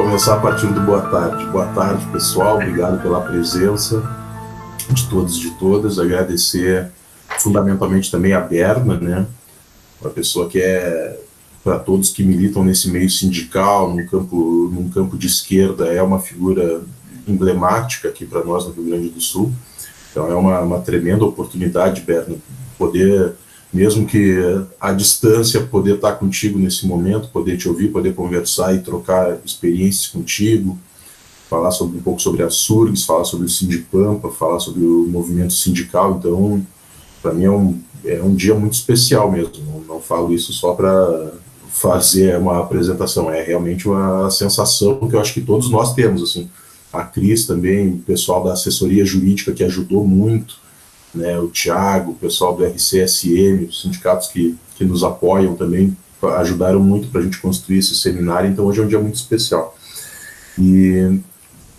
começar a partir do boa tarde. Boa tarde, pessoal. Obrigado pela presença de todos e de todas. Agradecer fundamentalmente também a Berna, né? Uma pessoa que é, para todos que militam nesse meio sindical, num campo de esquerda, é uma figura emblemática aqui para nós no Rio Grande do Sul. Então é uma tremenda oportunidade, Berna, poder, mesmo que à distância, poder estar contigo nesse momento, poder te ouvir, poder conversar e trocar experiências contigo, falar um pouco sobre a SURGS, falar sobre o Sindipampa, falar sobre o movimento sindical. Então, para mim é um dia muito especial mesmo. Não falo isso só para fazer uma apresentação, é realmente uma sensação que eu acho que todos nós temos, assim. A Cris também, o pessoal da assessoria jurídica que ajudou muito, né, o Thiago, o pessoal do RCSM, os sindicatos que nos apoiam também, ajudaram muito para a gente construir esse seminário. Então hoje é um dia muito especial. E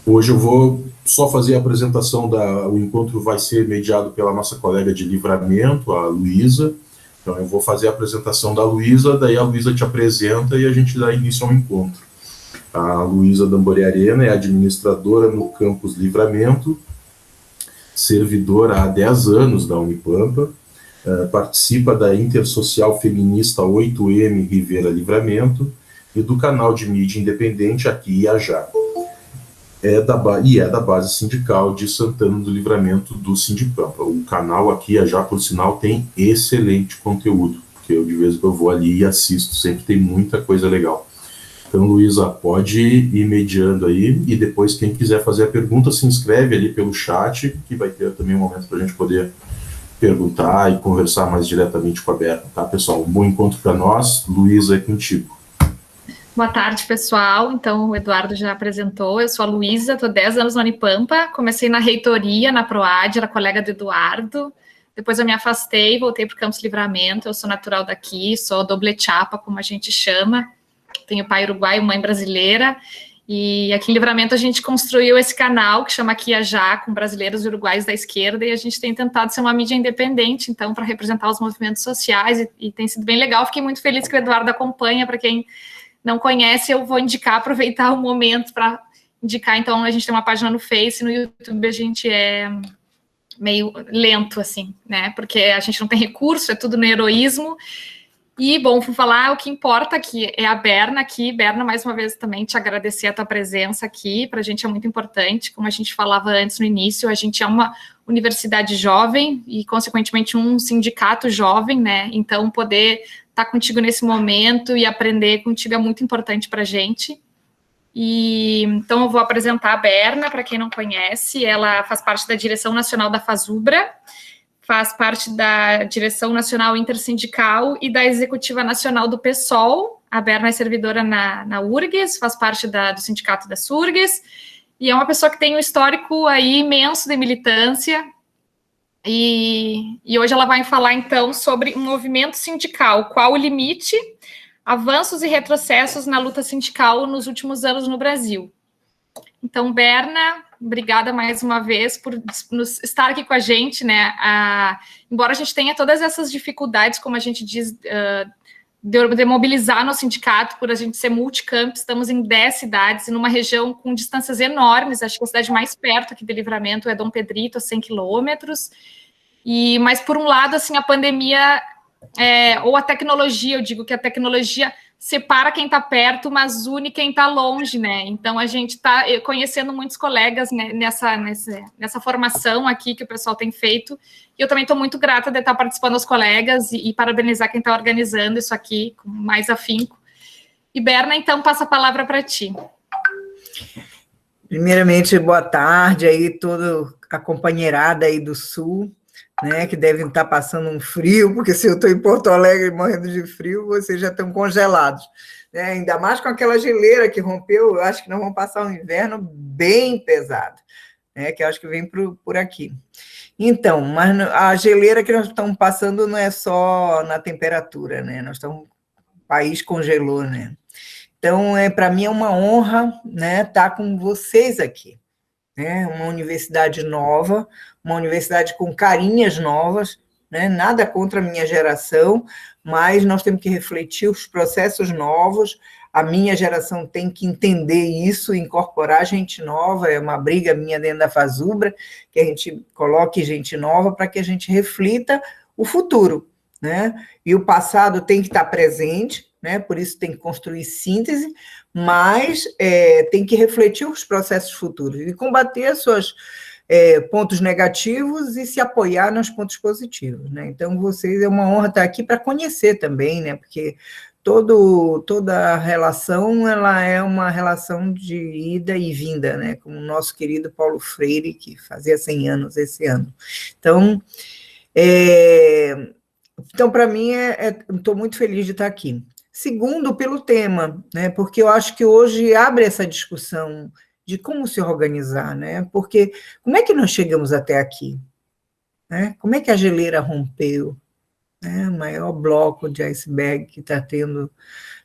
hoje eu vou só fazer a apresentação, o encontro vai ser mediado pela nossa colega de Livramento, a Luísa. Então eu vou fazer a apresentação da Luísa, daí a Luísa te apresenta e a gente dá início ao encontro. A Luísa Dambori Arena é administradora no campus Livramento, servidora há 10 anos da Unipampa, participa da Intersocial Feminista 8M Rivera Livramento e do canal de mídia independente Aqui e Ajá. É da base sindical de Santana do Livramento do Sindipampa. O canal Aqui e Ajá, por sinal, tem excelente conteúdo, porque eu de vez em quando eu vou ali e assisto, sempre tem muita coisa legal. Então, Luísa, pode ir mediando aí, e depois quem quiser fazer a pergunta, se inscreve ali pelo chat, que vai ter também um momento para a gente poder perguntar e conversar mais diretamente com a Berna, tá, pessoal? Um bom encontro para nós. Luísa, é contigo. Boa tarde, pessoal. Então, o Eduardo já apresentou. Eu sou a Luísa, estou 10 anos na Unipampa, comecei na reitoria, na PROAD, era colega do Eduardo. Depois eu me afastei, voltei para o Campus Livramento. Eu sou natural daqui, sou doble chapa, como a gente chama. Tenho pai uruguaio, mãe brasileira, e aqui em Livramento a gente construiu esse canal que chama Aqui e Ajá, com brasileiros e uruguaios da esquerda, e a gente tem tentado ser uma mídia independente, então, para representar os movimentos sociais, e tem sido bem legal. Fiquei muito feliz que o Eduardo acompanha. Para quem não conhece, eu vou indicar, aproveitar o momento para indicar. Então, a gente tem uma página no Face, no YouTube a gente é meio lento, assim, né, porque a gente não tem recurso, é tudo no heroísmo. E, bom, vou falar o que importa aqui, é a Berna aqui. Berna, mais uma vez, também te agradecer a tua presença aqui, para a gente é muito importante, como a gente falava antes no início, a gente é uma universidade jovem e, consequentemente, um sindicato jovem, né, então poder estar contigo nesse momento e aprender contigo é muito importante para a gente. E, então, eu vou apresentar a Berna, para quem não conhece, ela faz parte da direção nacional da FASUBRA, faz parte da Direção Nacional Intersindical e da Executiva Nacional do PSOL. A Berna é servidora na URGS, faz parte do sindicato da SURGS, e é uma pessoa que tem um histórico aí imenso de militância, e hoje ela vai falar, então, sobre um movimento sindical, qual o limite, avanços e retrocessos na luta sindical nos últimos anos no Brasil. Então, Berna, obrigada mais uma vez por estar aqui com a gente, né? Embora a gente tenha todas essas dificuldades, como a gente diz, de mobilizar no sindicato, por a gente ser multicamp, estamos em 10 cidades, numa região com distâncias enormes. Acho que a cidade mais perto aqui de Livramento é Dom Pedrito, a 100 quilômetros. Mas, por um lado, assim, a pandemia, ou a tecnologia, eu digo que a tecnologia separa quem está perto, mas une quem está longe, né? Então, a gente está conhecendo muitos colegas, né, nessa formação aqui que o pessoal tem feito, e eu também estou muito grata de estar participando dos colegas e parabenizar quem está organizando isso aqui com mais afinco. E, Berna, então, passa a palavra para ti. Primeiramente, boa tarde aí, toda a companheirada aí do Sul, né, que devem estar passando um frio, porque se eu estou em Porto Alegre morrendo de frio, vocês já estão congelados, né? Ainda mais com aquela geleira que rompeu, eu acho que nós vamos passar um inverno bem pesado, né, que eu acho que vem por aqui. Então, mas a geleira que nós estamos passando não é só na temperatura, né? O país congelou, né? Então, para mim é uma honra, né, estar com vocês aqui. Uma universidade nova, uma universidade com carinhas novas, né? Nada contra a minha geração, mas nós temos que refletir os processos novos, a minha geração tem que entender isso, incorporar gente nova, é uma briga minha dentro da Fazubra, que a gente coloque gente nova para que a gente reflita o futuro, né? E o passado tem que estar presente, né? Por isso tem que construir síntese, mas tem que refletir os processos futuros e combater os seus pontos negativos e se apoiar nos pontos positivos, né? Então, vocês, é uma honra estar aqui para conhecer também, né? Porque toda relação, ela é uma relação de ida e vinda, né? Como o nosso querido Paulo Freire, que fazia 100 anos esse ano. Então, para mim, estou muito feliz de estar aqui. Segundo, pelo tema, né? Porque eu acho que hoje abre essa discussão de como se organizar, né? Porque como é que nós chegamos até aqui? Né? Como é que a geleira rompeu? Né? O maior bloco de iceberg que está tendo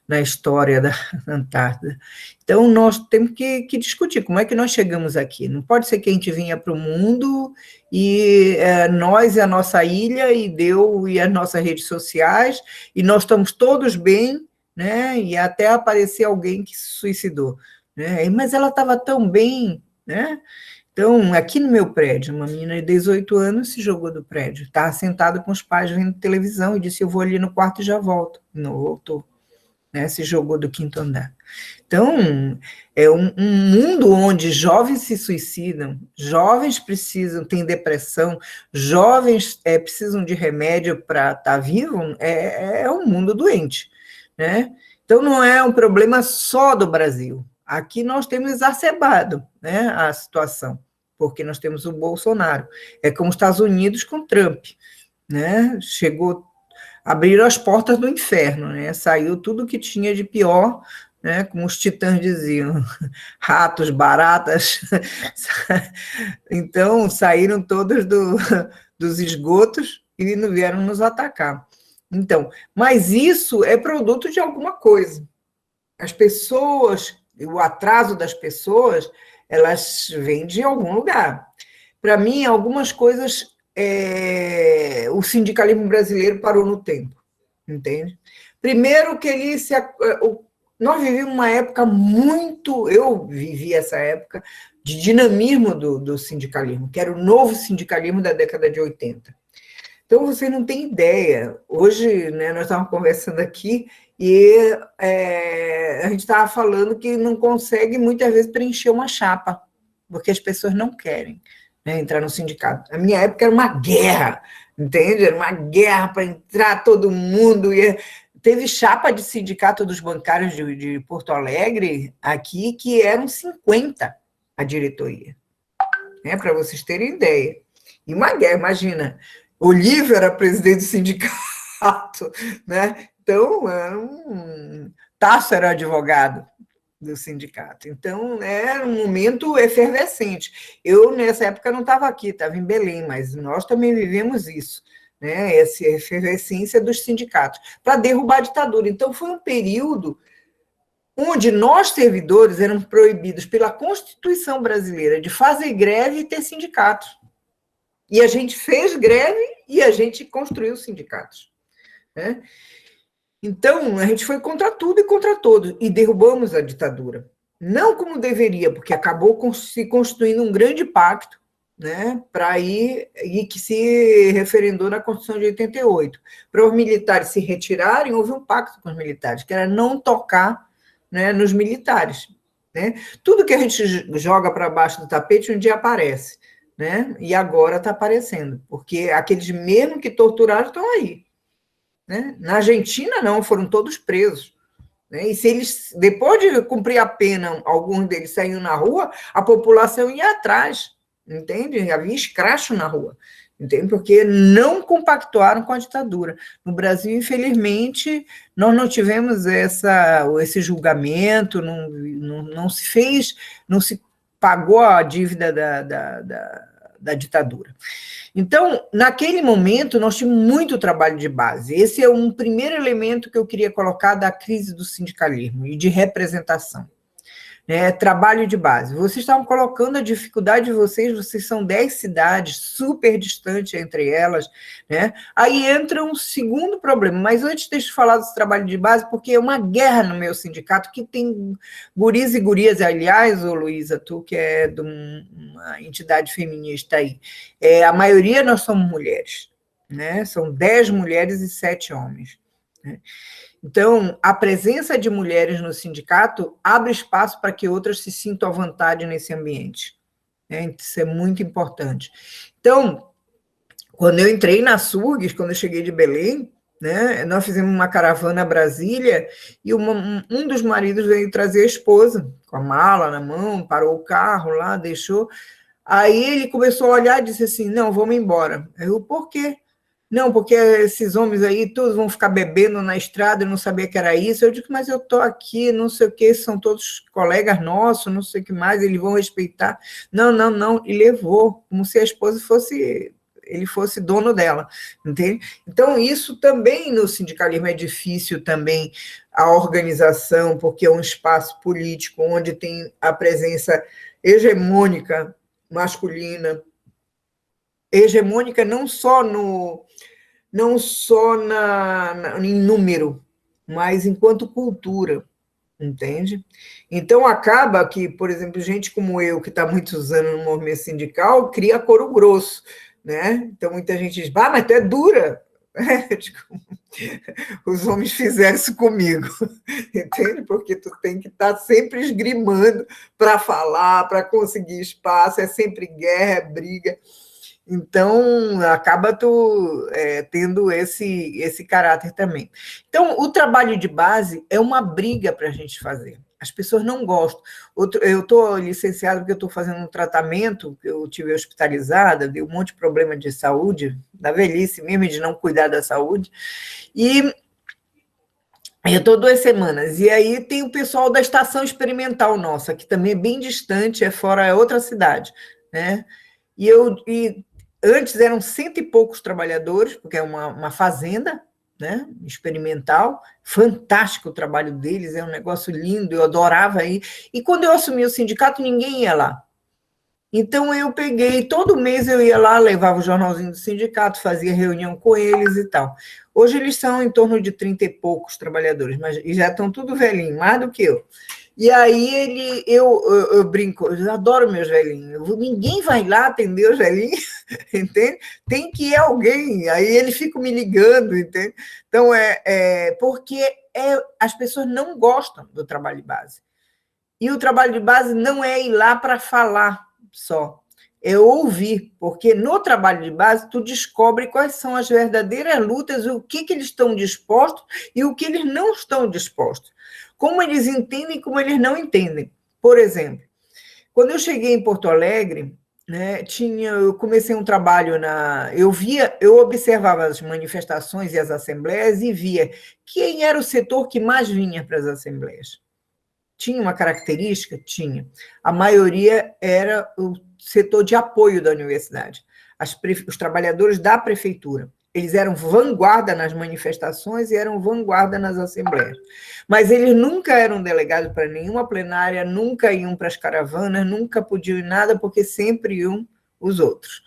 na história da Antártida. Então, nós temos que discutir como é que nós chegamos aqui. Não pode ser que a gente vinha para o mundo e nós e a nossa ilha e as nossas redes sociais, e nós estamos todos bem, né? E até aparecer alguém que se suicidou. Né? Mas ela estava tão bem, né? Então, aqui no meu prédio, uma menina de 18 anos se jogou do prédio, estava sentada com os pais vendo televisão e disse, eu vou ali no quarto e já volto. Não voltou, né? Se jogou do 5º andar. Então, é um mundo onde jovens se suicidam, jovens têm depressão, jovens precisam de remédio para estar vivo, é um mundo doente, né? Então, não é um problema só do Brasil. Aqui nós temos exacerbado, né, a situação, porque nós temos o Bolsonaro. É como os Estados Unidos com Trump, né? Abriram as portas do inferno, né? Saiu tudo que tinha de pior, né? Como os titãs diziam, ratos, baratas. Então, saíram todos dos esgotos e vieram nos atacar. Então, mas isso é produto de alguma coisa. As pessoas, o atraso das pessoas, elas vêm de algum lugar. Para mim, algumas coisas, o sindicalismo brasileiro parou no tempo, entende? Primeiro que nós vivíamos uma época eu vivi essa época de dinamismo do sindicalismo, que era o novo sindicalismo da década de 80. Então, você não tem ideia. Hoje, né, nós estávamos conversando aqui e a gente estava falando que não consegue, muitas vezes, preencher uma chapa, porque as pessoas não querem, né, entrar no sindicato. Na minha época era uma guerra, entende? Era uma guerra para entrar todo mundo. Teve chapa de sindicato dos bancários de Porto Alegre, aqui, que eram 50 a diretoria, né, para vocês terem ideia. E uma guerra, imagina... Olívio era presidente do sindicato, né? Então, Tasso era advogado do sindicato. Então, era um momento efervescente. Eu, nessa época, não estava aqui, estava em Belém, mas nós também vivemos isso, né? Essa efervescência dos sindicatos, para derrubar a ditadura. Então, foi um período onde nós, servidores, éramos proibidos pela Constituição brasileira de fazer greve e ter sindicatos. E a gente fez greve e a gente construiu sindicatos, né? Então, a gente foi contra tudo e contra todos, e derrubamos a ditadura. Não como deveria, porque acabou se constituindo um grande pacto, né, para ir, e que se referendou na Constituição de 88. Para os militares se retirarem, houve um pacto com os militares, que era não tocar, né, nos militares, né? Tudo que a gente joga para baixo do tapete, um dia aparece. Né? E agora está aparecendo, porque aqueles mesmo que torturaram estão aí. Né? Na Argentina, não, foram todos presos. Né? E se eles, depois de cumprir a pena, alguns deles saíram na rua, a população ia atrás, entende? Havia escracho na rua, entende? Porque não compactuaram com a ditadura. No Brasil, infelizmente, nós não tivemos esse julgamento, não se fez, não se pagou a dívida da ditadura. Então, naquele momento, nós tínhamos muito trabalho de base. Esse é um primeiro elemento que eu queria colocar da crise do sindicalismo e de representação. né? Trabalho de base. Vocês estavam colocando a dificuldade de vocês são 10 cidades, super distantes entre elas, né? Aí entra um segundo problema, mas antes deixa eu falar desse trabalho de base, porque é uma guerra no meu sindicato, que tem guris e gurias, aliás, ô Luísa, tu que é de uma entidade feminista aí, a maioria nós somos mulheres, né? São 10 mulheres e 7 homens, né? Então, a presença de mulheres no sindicato abre espaço para que outras se sintam à vontade nesse ambiente, né? Isso é muito importante. Então, quando eu entrei na SURGS, quando eu cheguei de Belém, né, nós fizemos uma caravana a Brasília e um dos maridos veio trazer a esposa, com a mala na mão, parou o carro lá, deixou. Aí ele começou a olhar e disse assim, não, vamos embora. Eu, por quê? Não, porque esses homens aí todos vão ficar bebendo na estrada, eu não sabia que era isso. Eu digo, mas eu estou aqui, não sei o que, são todos colegas nossos, não sei o que mais, eles vão respeitar. Não, não, não, e levou, como se a esposa ele fosse dono dela, entende? Então, isso também no sindicalismo é difícil também, a organização, porque é um espaço político onde tem a presença hegemônica masculina, hegemônica não só em número, mas enquanto cultura, entende? Então, acaba que, por exemplo, gente como eu, que está há muitos anos no movimento sindical, cria coro grosso, né? Então, muita gente diz, mas tu é dura. Os homens fizeram isso comigo, entende? Porque tu tem que estar sempre esgrimando para falar, para conseguir espaço, é sempre guerra, é briga. Então, acaba tu tendo esse caráter também. Então, o trabalho de base é uma briga para a gente fazer. As pessoas não gostam. Eu estou licenciada porque eu estou fazendo um tratamento, eu tive hospitalizada, deu um monte de problema de saúde, da velhice mesmo, de não cuidar da saúde, e eu estou 2 semanas, e aí tem o pessoal da estação experimental nossa, que também é bem distante, é outra cidade, né? E antes eram 100 e poucos trabalhadores, porque é uma fazenda, né, experimental, fantástico o trabalho deles, é um negócio lindo, eu adorava ir. E quando eu assumi o sindicato, ninguém ia lá. Então, eu peguei, todo mês eu ia lá, levava o jornalzinho do sindicato, fazia reunião com eles e tal. Hoje eles são em torno de 30 e poucos trabalhadores, mas e já estão tudo velhinho, mais do que eu. E aí eu brinco, eu adoro meus velhinhos, ninguém vai lá atender os velhinhos, entende? Tem que ir alguém, aí eles ficam me ligando, entende? Então, porque as pessoas não gostam do trabalho de base. E o trabalho de base não é ir lá para falar só, é ouvir, porque no trabalho de base tu descobre quais são as verdadeiras lutas, o que eles estão dispostos e o que eles não estão dispostos. Como eles entendem e como eles não entendem. Por exemplo, quando eu cheguei em Porto Alegre, né, eu comecei um trabalho eu observava as manifestações e as assembleias e via quem era o setor que mais vinha para as assembleias. Tinha uma característica? Tinha. A maioria era o setor de apoio da universidade, os trabalhadores da prefeitura. Eles eram vanguarda nas manifestações e eram vanguarda nas assembleias. Mas eles nunca eram delegados para nenhuma plenária, nunca iam para as caravanas, nunca podiam ir nada, porque sempre iam os outros.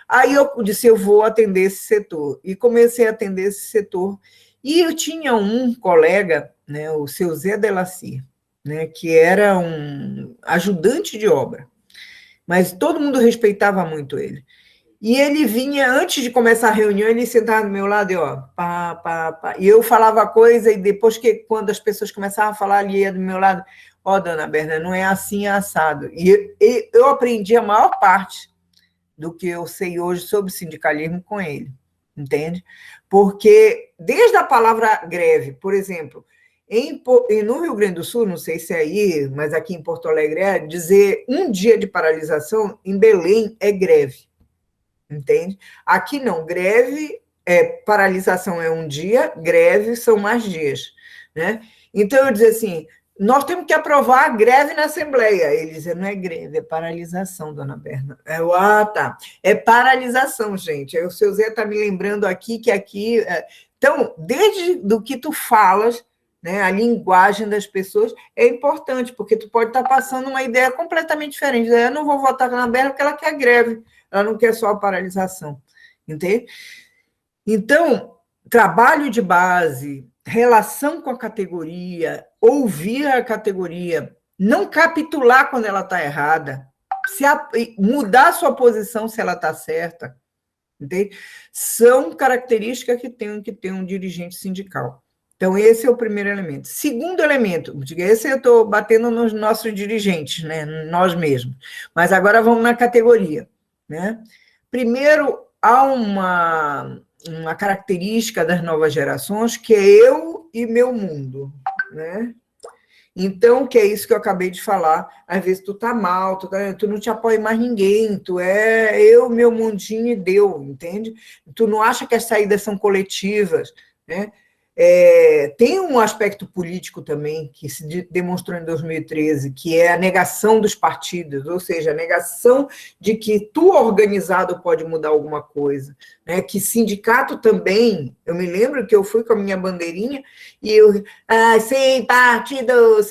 Aí eu disse, eu vou atender esse setor. E comecei a atender esse setor. E eu tinha um colega, né, o seu Zé Delacir, né, que era um ajudante de obra. Mas todo mundo respeitava muito ele. E ele vinha, antes de começar a reunião, ele sentava do meu lado e, e eu falava coisa, e depois quando as pessoas começavam a falar, ele ia do meu lado, dona Berna, não é assim, é assado. E eu aprendi a maior parte do que eu sei hoje sobre sindicalismo com ele, entende? Porque desde a palavra greve, por exemplo, no Rio Grande do Sul, não sei se é aí, mas aqui em Porto Alegre dizer um dia de paralisação, em Belém é greve. Entende? Aqui não, paralisação é um dia, greve são mais dias, né? Então eu dizia assim, nós temos que aprovar a greve na Assembleia. Ele dizia, não é greve, é paralisação, dona Berna. Tá, é paralisação, gente. Aí o seu Zé está me lembrando aqui que aqui... Então, desde do que tu falas, né? A linguagem das pessoas é importante, porque tu pode estar passando uma ideia completamente diferente. Eu não vou votar na Bela porque ela quer greve, ela não quer só a paralisação, entende? Então, trabalho de base, relação com a categoria, ouvir a categoria, não capitular quando ela está errada, mudar sua posição se ela está certa, entende? São características que tem que ter um dirigente sindical. Então, esse é o primeiro elemento. Segundo elemento, esse eu estou batendo nos nossos dirigentes, né? Nós mesmos. Mas agora vamos na categoria, né? Primeiro, há uma característica das novas gerações que é eu e meu mundo, né? Então, que é isso que eu acabei de falar, às vezes tu tá mal, tu não te apoia mais ninguém, tu é eu, meu mundinho e deu, entende? Tu não acha que as saídas são coletivas, né? Tem um aspecto político também, que se demonstrou em 2013, que é a negação dos partidos, ou seja, a negação de que tu, organizado, pode mudar alguma coisa, né? Que sindicato também, eu me lembro que eu fui com a minha bandeirinha e eu, sem partido, eu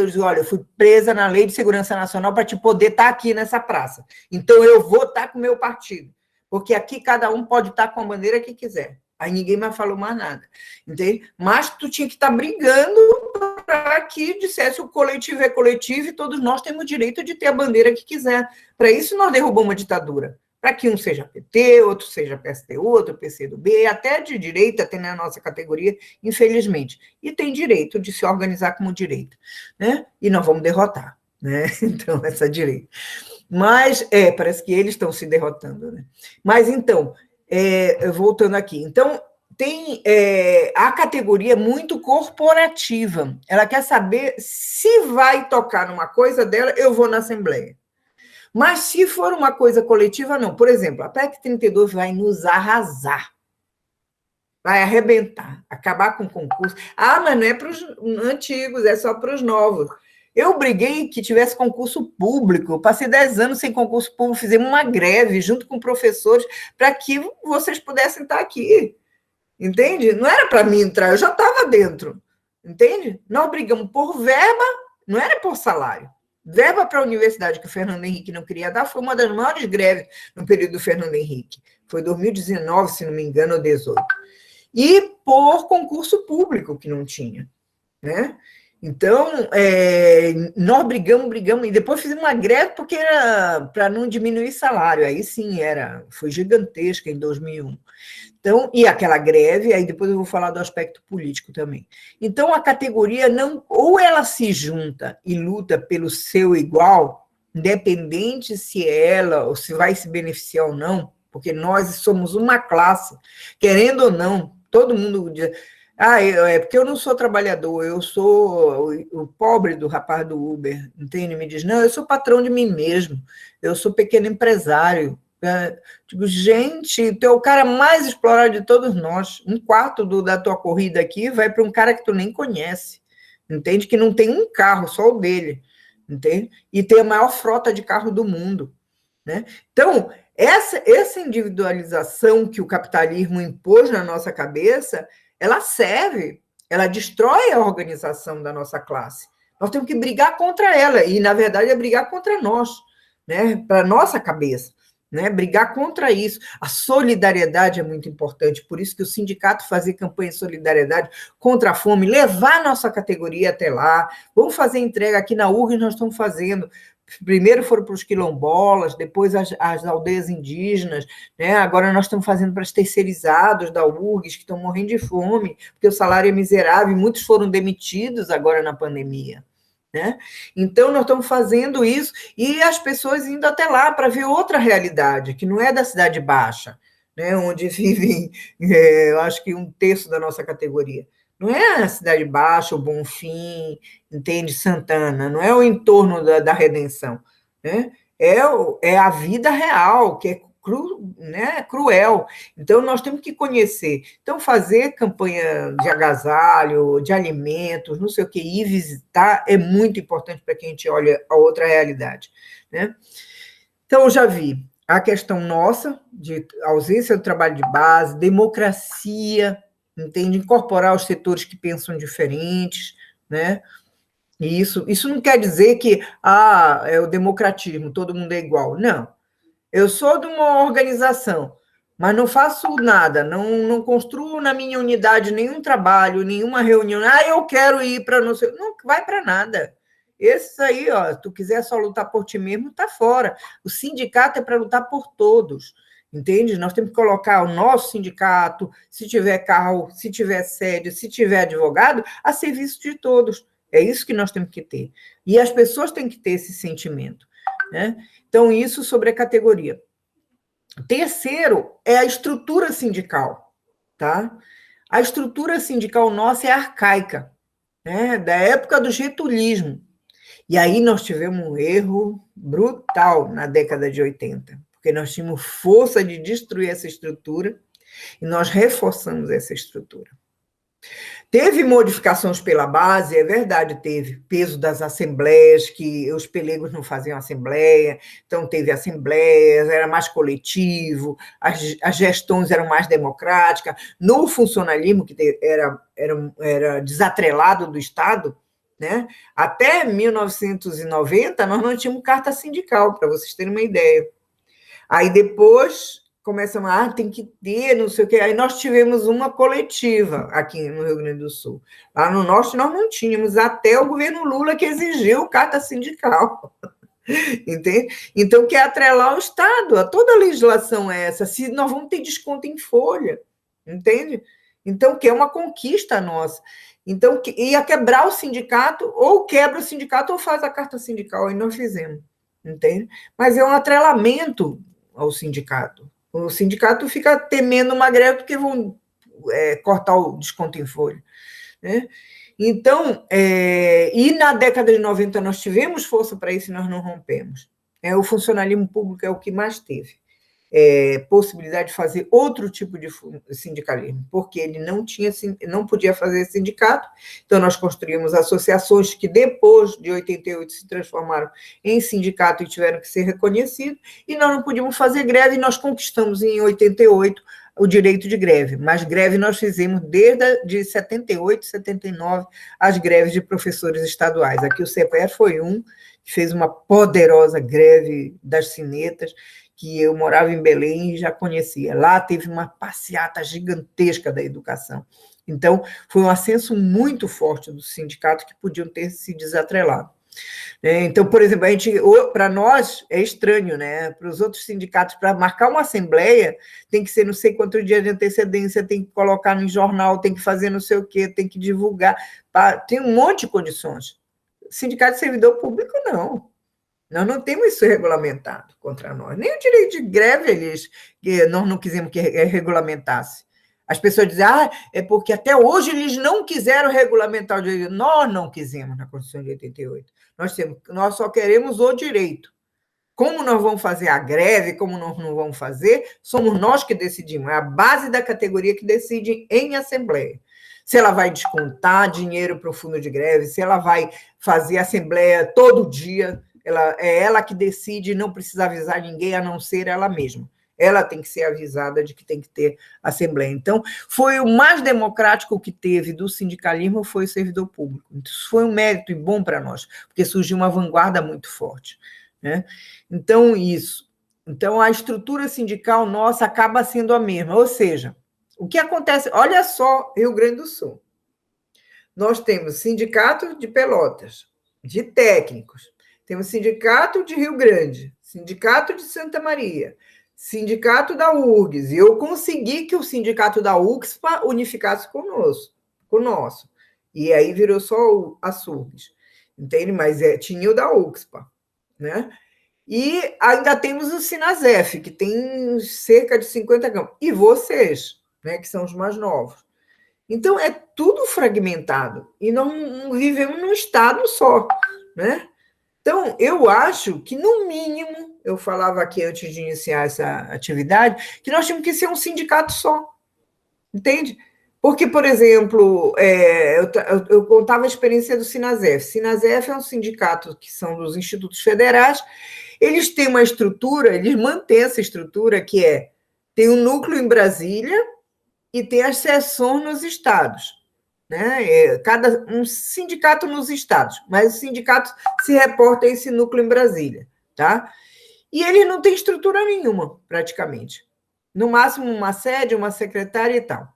disse, olha, eu fui presa na Lei de Segurança Nacional para te poder estar aqui nessa praça, então eu vou estar com o meu partido, porque aqui cada um pode estar com a bandeira que quiser. Aí ninguém mais falou mais nada, entende? Mas tu tinha que estar brigando para que dissesse o coletivo é coletivo e todos nós temos o direito de ter a bandeira que quiser. Para isso nós derrubamos uma ditadura. Para que um seja PT, outro seja PSTU, outro PCdoB, até de direita tem na nossa categoria, infelizmente. E tem direito de se organizar como direita, né? E nós vamos derrotar, né? Então, essa direita. Mas, parece que eles estão se derrotando, né? Mas, então... voltando aqui, então tem a categoria muito corporativa, ela quer saber se vai tocar numa coisa dela, eu vou na Assembleia, mas se for uma coisa coletiva, não. Por exemplo, a PEC 32 vai nos arrasar, vai arrebentar, acabar com o concurso. Mas não é para os antigos, é só para os novos. Eu briguei que tivesse concurso público, eu passei 10 anos sem concurso público, fizemos uma greve junto com professores para que vocês pudessem estar aqui, entende? Não era para mim entrar, eu já estava dentro, entende? Nós brigamos por verba, não era por salário. Verba para a universidade que o Fernando Henrique não queria dar foi uma das maiores greves no período do Fernando Henrique, foi 2019, se não me engano, ou 2018. E por concurso público que não tinha, né? Então, nós brigamos, e depois fizemos uma greve porque era para não diminuir salário, aí sim, foi gigantesca em 2001. Então, e aquela greve, aí depois eu vou falar do aspecto político também. Então, a categoria não, ou ela se junta e luta pelo seu igual, independente se ela, ou se vai se beneficiar ou não, porque nós somos uma classe, querendo ou não, todo mundo diz... é porque eu não sou trabalhador, eu sou o pobre do rapaz do Uber, entende? Me diz, não, eu sou patrão de mim mesmo, eu sou pequeno empresário. Digo, gente, tu é o cara mais explorado de todos nós. Um quarto da tua corrida aqui vai para um cara que tu nem conhece, entende? Que não tem um carro, só o dele, entende? E tem a maior frota de carro do mundo, né? Então, essa individualização que o capitalismo impôs na nossa cabeça, ela serve, ela destrói a organização da nossa classe. Nós temos que brigar contra ela, e, na verdade, é brigar contra nós, né? Para a nossa cabeça, né? Brigar contra isso. A solidariedade é muito importante, por isso que o sindicato fazer campanha de solidariedade contra a fome, levar a nossa categoria até lá, vamos fazer entrega aqui na URGS, nós estamos fazendo. Primeiro foram para os quilombolas, depois as aldeias indígenas, né? Agora nós estamos fazendo para os terceirizados da URGS, que estão morrendo de fome, porque o salário é miserável, e muitos foram demitidos agora na pandemia, né? Então, nós estamos fazendo isso, e as pessoas indo até lá para ver outra realidade, que não é da Cidade Baixa, né? Onde vivem, eu acho que 1/3 da nossa categoria. Não é a Cidade Baixa, o Bonfim, entende? Santana, não é o entorno da Redenção, né? É a vida real, que é né, cruel. Então, nós temos que conhecer. Então, fazer campanha de agasalho, de alimentos, não sei o que, ir visitar, é muito importante para que a gente olhe a outra realidade, né? Então, eu já vi a questão nossa, de ausência do trabalho de base, democracia, entende? Incorporar os setores que pensam diferentes, né? E isso não quer dizer que é o democratismo, todo mundo é igual. Não. Eu sou de uma organização, mas não faço nada, não construo na minha unidade nenhum trabalho, nenhuma reunião. Eu quero ir para não sei. Não vai para nada. Esses aí, ó, se tu quiser só lutar por ti mesmo, tá fora. O sindicato é para lutar por todos. Entende? Nós temos que colocar o nosso sindicato, se tiver carro, se tiver sede, se tiver advogado, a serviço de todos. É isso que nós temos que ter. E as pessoas têm que ter esse sentimento, né? Então, isso sobre a categoria. Terceiro é a estrutura sindical, tá? A estrutura sindical nossa é arcaica, né? Da época do getulismo. E aí nós tivemos um erro brutal na década de 80, porque nós tínhamos força de destruir essa estrutura e nós reforçamos essa estrutura. Teve modificações pela base, é verdade, teve peso das assembleias, que os pelegos não faziam assembleia, então teve assembleias, era mais coletivo, as gestões eram mais democráticas. No funcionalismo, que era desatrelado do Estado, né? Até 1990, nós não tínhamos carta sindical, para vocês terem uma ideia. Aí depois começam tem que ter, não sei o quê. Aí nós tivemos uma coletiva aqui no Rio Grande do Sul. Lá no Norte nós não tínhamos, até o governo Lula que exigiu carta sindical. Entende? Então, quer atrelar o Estado. Toda a legislação é essa. Se nós vamos ter desconto em folha. Entende? Então, que é uma conquista nossa. Então, ia quebrar o sindicato, ou quebra o sindicato, ou faz a carta sindical. Aí nós fizemos. Entende? Mas é um atrelamento ao sindicato. O sindicato fica temendo uma greve porque vão cortar o desconto em folha, né? Então, e na década de 90 nós tivemos força para isso e nós não rompemos. O funcionalismo público é o que mais teve possibilidade de fazer outro tipo de sindicalismo, porque ele não podia fazer sindicato, então nós construímos associações que depois de 88 se transformaram em sindicato e tiveram que ser reconhecidos, e nós não podíamos fazer greve, e nós conquistamos em 88 o direito de greve, mas greve nós fizemos desde 78, 79, as greves de professores estaduais. Aqui o CPE foi que fez uma poderosa greve das cinetas, que eu morava em Belém e já conhecia. Lá teve uma passeata gigantesca da educação. Então, foi um ascenso muito forte do sindicato que podiam ter se desatrelado. Então, por exemplo, para nós é estranho, né? Para os outros sindicatos, para marcar uma assembleia, tem que ser não sei quantos dias de antecedência, tem que colocar no jornal, tem que fazer não sei o quê, tem que divulgar. Tem um monte de condições. Sindicato de servidor público, não. Nós não temos isso regulamentado contra nós. Nem o direito de greve nós não quisemos que regulamentasse. As pessoas dizem, é porque até hoje eles não quiseram regulamentar o direito. Nós não quisemos na Constituição de 88. Nós só queremos o direito. Como nós vamos fazer a greve, como nós não vamos fazer, somos nós que decidimos. É a base da categoria que decide em assembleia. Se ela vai descontar dinheiro para o fundo de greve, se ela vai fazer assembleia todo dia, é ela que decide, não precisa avisar ninguém, a não ser ela mesma. Ela tem que ser avisada de que tem que ter assembleia. Então, foi o mais democrático que teve do sindicalismo, foi o servidor público. Isso foi um mérito e bom para nós, porque surgiu uma vanguarda muito forte, né? Então, isso. Então, a estrutura sindical nossa acaba sendo a mesma. Ou seja, o que acontece? Olha só, Rio Grande do Sul. Nós temos sindicato de Pelotas, de técnicos, temos sindicato de Rio Grande, sindicato de Santa Maria, sindicato da URGS, e eu consegui que o sindicato da UXPA unificasse com o nosso. E aí virou só a SURGS, entende? Mas tinha o da UXPA, né? E ainda temos o Sinasef, que tem cerca de 50 campos. E vocês, né, que são os mais novos. Então, é tudo fragmentado. E nós não vivemos num estado só, né? Então, eu acho que, no mínimo, eu falava aqui antes de iniciar essa atividade, que nós tínhamos que ser um sindicato só, entende? Porque, por exemplo, eu contava a experiência do Sinasef. Sinasef é um sindicato que são dos institutos federais, eles têm uma estrutura, eles mantêm essa estrutura que tem um núcleo em Brasília, e tem as seções nos estados, né? Cada um sindicato nos estados, mas o sindicato se reporta a esse núcleo em Brasília, tá? E ele não tem estrutura nenhuma, praticamente. No máximo, uma sede, uma secretária e tal.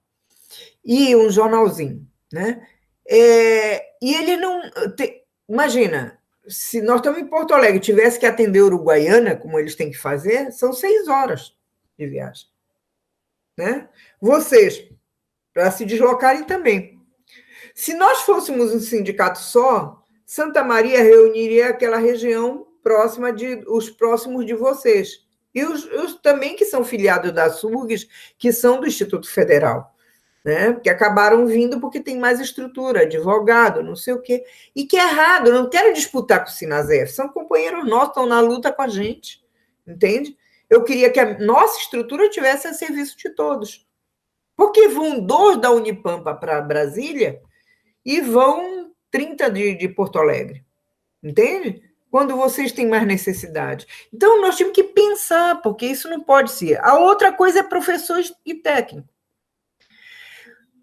E um jornalzinho, né? E ele não... Imagina, se nós estamos em Porto Alegre e tivesse que atender Uruguaiana, como eles têm que fazer, são 6 horas de viagem, né? Vocês, para se deslocarem também. Se nós fôssemos um sindicato só, Santa Maria reuniria aquela região próxima os próximos de vocês. E os também que são filiados da SURGS, que são do Instituto Federal, né? Que acabaram vindo porque tem mais estrutura, advogado, não sei o quê. E que é errado, não quero disputar com o Sinasef, são companheiros nossos, estão na luta com a gente, entende? Eu queria que a nossa estrutura tivesse a serviço de todos. Porque vão 2 da Unipampa para Brasília e vão 30 de Porto Alegre, entende? Quando vocês têm mais necessidade. Então, nós temos que pensar, porque isso não pode ser. A outra coisa é professores e técnico.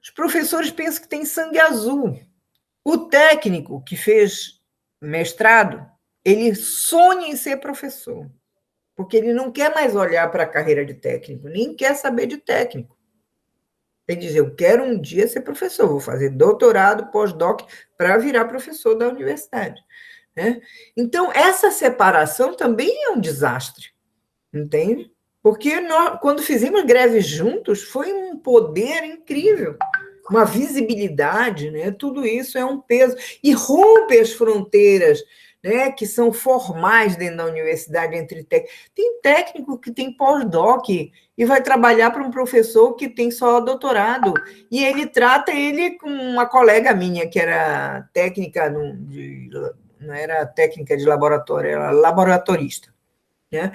Os professores pensam que tem sangue azul. O técnico que fez mestrado, ele sonha em ser professor, porque ele não quer mais olhar para a carreira de técnico, nem quer saber de técnico. Ele diz, eu quero um dia ser professor, vou fazer doutorado, pós-doc, para virar professor da universidade, né? Então, essa separação também é um desastre, entende? Porque nós, quando fizemos greve juntos, foi um poder incrível, uma visibilidade, né? Tudo isso é um peso. E rompe as fronteiras, né, que são formais dentro da universidade entre técnicos. Tem técnico que tem pós-doc e vai trabalhar para um professor que tem só doutorado, e ele trata ele com uma colega minha, que era técnica, não era técnica de laboratório, era laboratorista, né?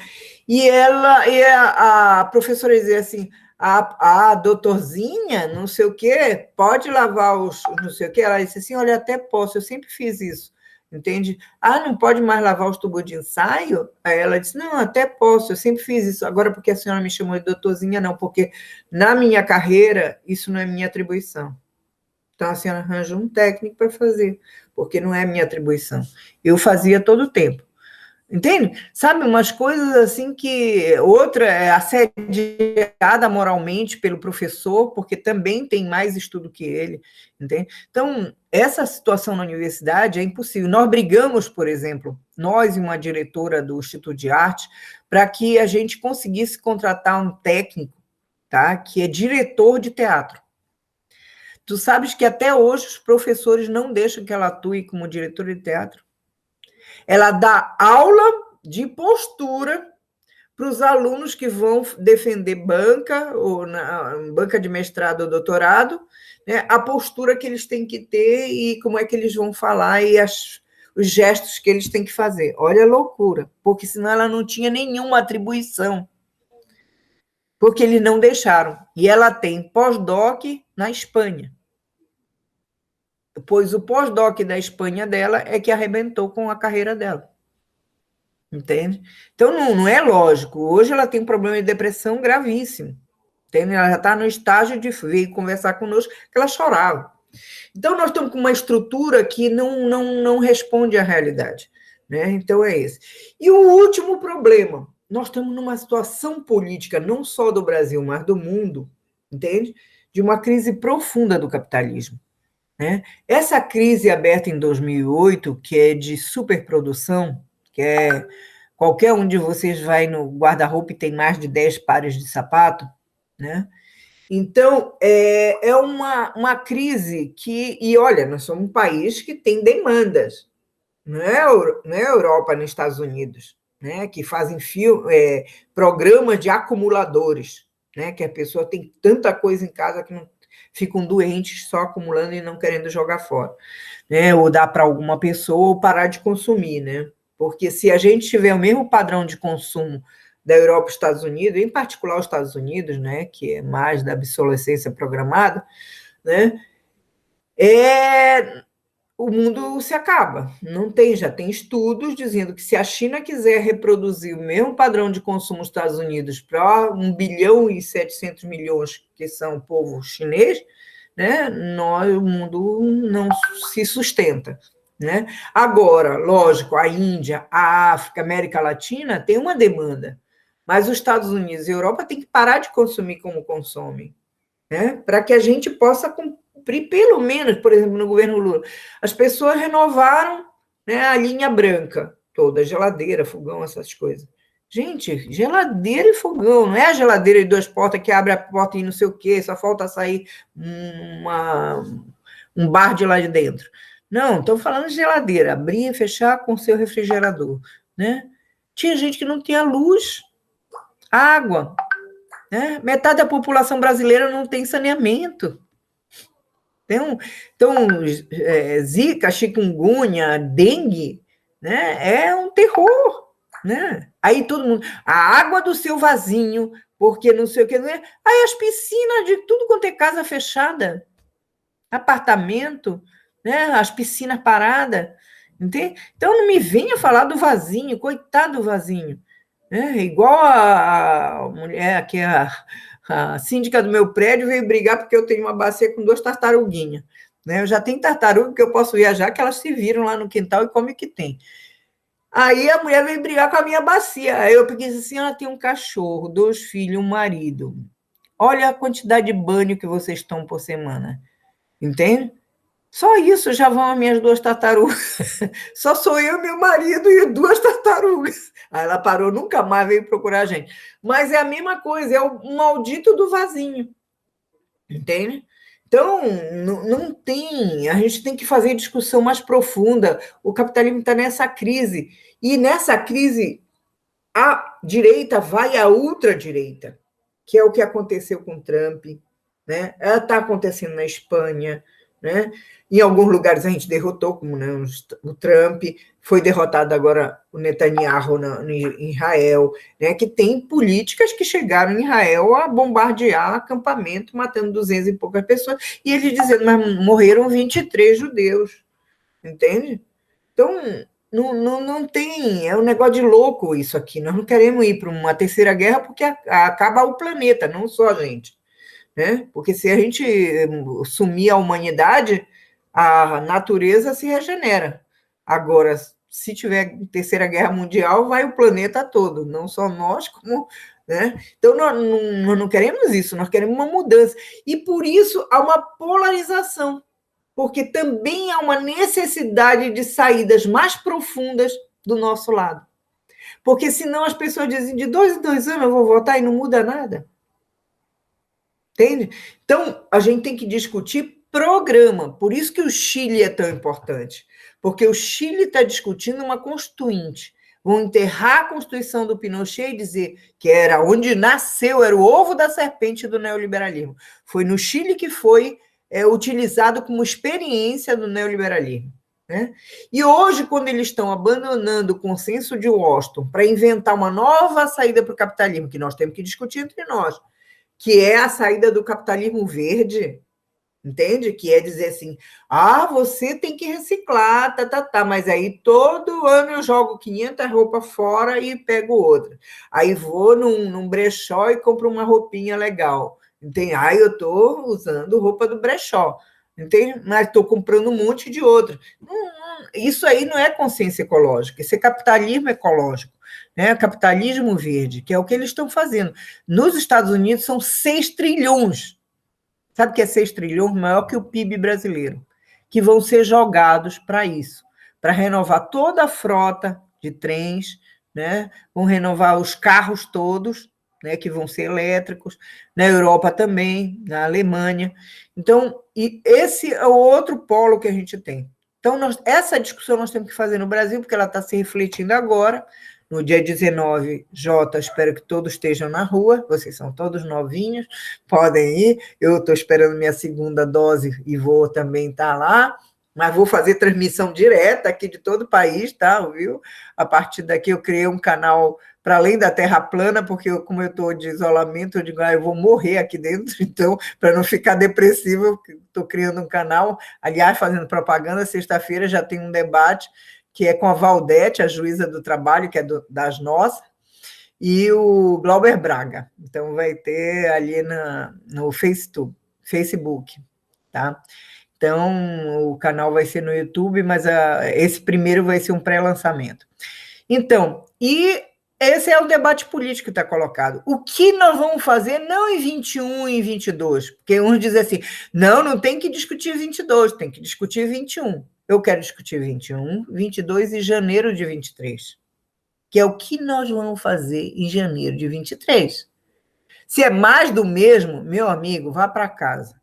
E a professora dizia assim, a doutorzinha, não sei o quê, pode lavar os não sei o quê? Ela disse assim, olha, até posso, eu sempre fiz isso. Entende? Não pode mais lavar os tubos de ensaio? Aí ela disse, não, até posso, eu sempre fiz isso. Agora, porque a senhora me chamou de doutorzinha, não, porque na minha carreira, isso não é minha atribuição. Então, a senhora arranja um técnico para fazer, porque não é minha atribuição. Eu fazia todo o tempo. Entende? Sabe, umas coisas assim que... Outra é assediada moralmente pelo professor, porque também tem mais estudo que ele, entende? Então, essa situação na universidade é impossível. Nós brigamos, por exemplo, nós e uma diretora do Instituto de Arte, para que a gente conseguisse contratar um técnico, tá? Que é diretor de teatro. Tu sabes que até hoje os professores não deixam que ela atue como diretora de teatro? Ela dá aula de postura para os alunos que vão defender banca, ou banca de mestrado ou doutorado, né, a postura que eles têm que ter e como é que eles vão falar e os gestos que eles têm que fazer. Olha a loucura, porque senão ela não tinha nenhuma atribuição, porque eles não deixaram. E ela tem pós-doc na Espanha, pois o pós-doc da Espanha dela é que arrebentou com a carreira dela. Entende? Então, não é lógico. Hoje ela tem um problema de depressão gravíssimo. Entende? Ela já está no estágio de vir conversar conosco, que ela chorava. Então, nós estamos com uma estrutura que não responde à realidade, né? Então, é esse. E o último problema, nós estamos numa situação política, não só do Brasil, mas do mundo, entende? De uma crise profunda do capitalismo, né? Essa crise aberta em 2008, que é de superprodução, que é qualquer um de vocês vai no guarda-roupa e tem mais de 10 pares de sapato, né? Então, é uma crise que... E, olha, nós somos um país que tem demandas, não é a Europa, nos Estados Unidos, né? Que fazem programas de acumuladores, né? Que a pessoa tem tanta coisa em casa que não ficam doentes só acumulando e não querendo jogar fora, né? Ou dar para alguma pessoa ou parar de consumir, né? Porque se a gente tiver o mesmo padrão de consumo da Europa e Estados Unidos, em particular os Estados Unidos, né, que é mais da obsolescência programada, né, o mundo se acaba. Não tem, já tem estudos dizendo que se a China quiser reproduzir o mesmo padrão de consumo dos Estados Unidos para 1 bilhão e 700 milhões, que são o povo chinês, né, o mundo não se sustenta. Né? Agora, lógico, a Índia, a África, a América Latina tem uma demanda, mas os Estados Unidos e a Europa têm que parar de consumir como consomem, né? Para que a gente possa cumprir, pelo menos, por exemplo, no governo Lula, as pessoas renovaram, né, a linha branca toda, geladeira, fogão, essas coisas. Gente, geladeira e fogão, não é a geladeira de 2 portas que abre a porta e não sei o quê, só falta sair um bar de lá de dentro. Não, estou falando de geladeira, abrir e fechar com o seu refrigerador, né? Tinha gente que não tinha luz, água, né? Metade da população brasileira não tem saneamento. Então, zika, chikungunya, dengue, né? É um terror, né? Aí todo mundo, a água do seu vasinho, porque não sei o que, né? Aí as piscinas de tudo quanto é casa fechada, apartamento, né? As piscinas paradas, entende? Então não me venha falar do vasinho, coitado do vasinho, né? Igual a mulher que é a síndica do meu prédio veio brigar porque eu tenho uma bacia com 2 tartaruguinhas, né? Eu já tenho tartaruga que eu posso viajar, que elas se viram lá no quintal e comem o que tem. Aí a mulher veio brigar com a minha bacia. Aí eu peguei assim, ela tem um cachorro, 2 filhos, um marido. Olha a quantidade de banho que vocês tomam por semana. Entende? Só isso já vão as minhas 2 tartarugas. Só sou eu, meu marido e 2 tartarugas. Aí ela parou, nunca mais veio procurar a gente. Mas é a mesma coisa, é o maldito do vasinho. Entende? Então, não tem... A gente tem que fazer discussão mais profunda. O capitalismo está nessa crise. E nessa crise, a direita vai à ultradireita, que é o que aconteceu com Trump, né? Está acontecendo na Espanha, né? Em alguns lugares a gente derrotou, como, né, o Trump, foi derrotado agora o Netanyahu em Israel, né, que tem políticas que chegaram em Israel a bombardear acampamento, matando 200 e poucas pessoas, e eles dizendo, mas morreram 23 judeus, entende? Então, não tem, é um negócio de louco isso aqui, nós não queremos ir para uma terceira guerra porque acaba o planeta, não só a gente. Né? Porque se a gente sumir a humanidade, a natureza se regenera. Agora, se tiver terceira guerra mundial, vai o planeta todo, não só nós, como... Né? Então, nós não queremos isso, nós queremos uma mudança. E, por isso, há uma polarização, porque também há uma necessidade de saídas mais profundas do nosso lado. Porque, senão, as pessoas dizem, de 2 em 2 anos eu vou votar e não muda nada. Entende? Então, a gente tem que discutir programa. Por isso que o Chile é tão importante. Porque o Chile está discutindo uma constituinte. Vão enterrar a Constituição do Pinochet e dizer que era onde nasceu, era o ovo da serpente do neoliberalismo. Foi no Chile que foi utilizado como experiência do neoliberalismo. Né? E hoje, quando eles estão abandonando o consenso de Washington para inventar uma nova saída para o capitalismo, que nós temos que discutir entre nós, que é a saída do capitalismo verde, entende? Que é dizer assim, você tem que reciclar, mas aí todo ano eu jogo 500 roupas fora e pego outra. Aí vou num brechó e compro uma roupinha legal, entende? Eu estou usando roupa do brechó, entende? Mas estou comprando um monte de outra. Isso aí não é consciência ecológica, isso é capitalismo ecológico. Né, capitalismo verde, que é o que eles estão fazendo. Nos Estados Unidos são 6 trilhões. Sabe o que é 6 trilhões? Maior que o PIB brasileiro. Que vão ser jogados para isso. Para renovar toda a frota de trens, né? Vão renovar os carros todos, né? Que vão ser elétricos. Na Europa também, na Alemanha. Então, e esse é o outro polo que a gente tem. Então, essa discussão nós temos que fazer no Brasil, porque ela está se refletindo agora. No dia 19, espero que todos estejam na rua, vocês são todos novinhos, podem ir, eu estou esperando minha segunda dose e vou também estar lá, mas vou fazer transmissão direta aqui de todo o país, tá? Viu? A partir daqui eu criei um canal para além da terra plana, porque como eu estou de isolamento, eu digo, eu vou morrer aqui dentro, então, para não ficar depressivo, estou criando um canal, aliás, fazendo propaganda, sexta-feira já tem um debate, que é com a Valdete, a juíza do trabalho, que é das nossas, e o Glauber Braga. Então, vai ter ali no Facebook, tá? Então, o canal vai ser no YouTube, mas esse primeiro vai ser um pré-lançamento. Então, e esse é o debate político que está colocado. O que nós vamos fazer, não em 21 e em 22, porque uns dizem assim, não tem que discutir 22, tem que discutir 21. Eu quero discutir 21, 22 e janeiro de 23, que é o que nós vamos fazer em janeiro de 23. Se é mais do mesmo, meu amigo, vá para casa.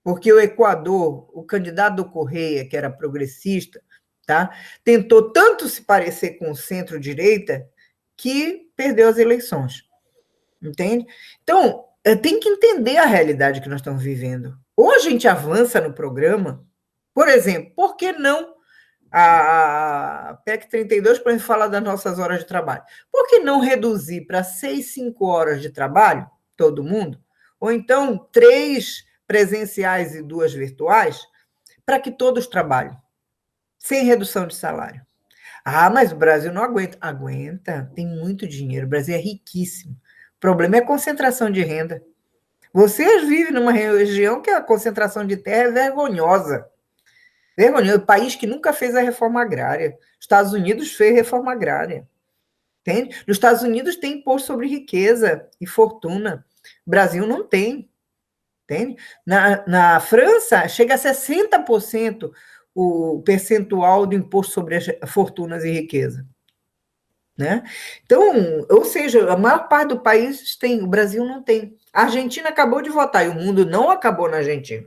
Porque o Equador, o candidato do Correia, que era progressista, tá, tentou tanto se parecer com o centro-direita que perdeu as eleições. Entende? Então, tem que entender a realidade que nós estamos vivendo. Ou a gente avança no programa, por exemplo, por que não a PEC 32, para a gente falar das nossas horas de trabalho? Por que não reduzir para 6, 5 horas de trabalho, todo mundo? Ou então 3 presenciais e 2 virtuais, para que todos trabalhem, sem redução de salário. Mas o Brasil não aguenta. Aguenta, tem muito dinheiro, o Brasil é riquíssimo. O problema é a concentração de renda. Vocês vivem numa região que a concentração de terra é vergonhosa. Vergonhoso. O país que nunca fez a reforma agrária. Estados Unidos fez reforma agrária. Entende? Nos Estados Unidos tem imposto sobre riqueza e fortuna. O Brasil não tem. Entende? Na França, chega a 60% o percentual do imposto sobre as fortunas e riqueza. Né? Então, ou seja, a maior parte do país tem, o Brasil não tem. A Argentina acabou de votar e o mundo não acabou na Argentina.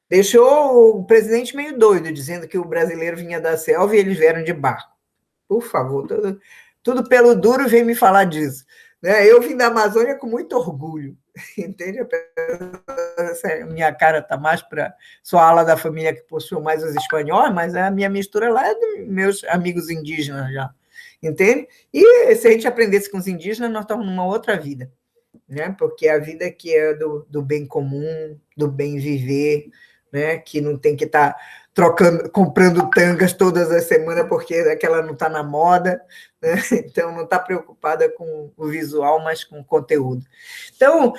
Deixou o presidente meio doido, dizendo que o brasileiro vinha da selva e eles vieram de barco. Por favor, tudo pelo duro vem me falar disso. Né? Eu vim da Amazônia com muito orgulho, entende? Minha cara está mais para... Sou a ala da família que possui mais os espanhóis, mas a minha mistura lá é dos meus amigos indígenas já, entende? E se a gente aprendesse com os indígenas, nós estamos numa outra vida, né? Porque a vida que é do bem comum, do bem viver, né? Que não tem que estar comprando tangas todas as semanas porque aquela não está na moda, né? Então não está preocupada com o visual, mas com o conteúdo. Então,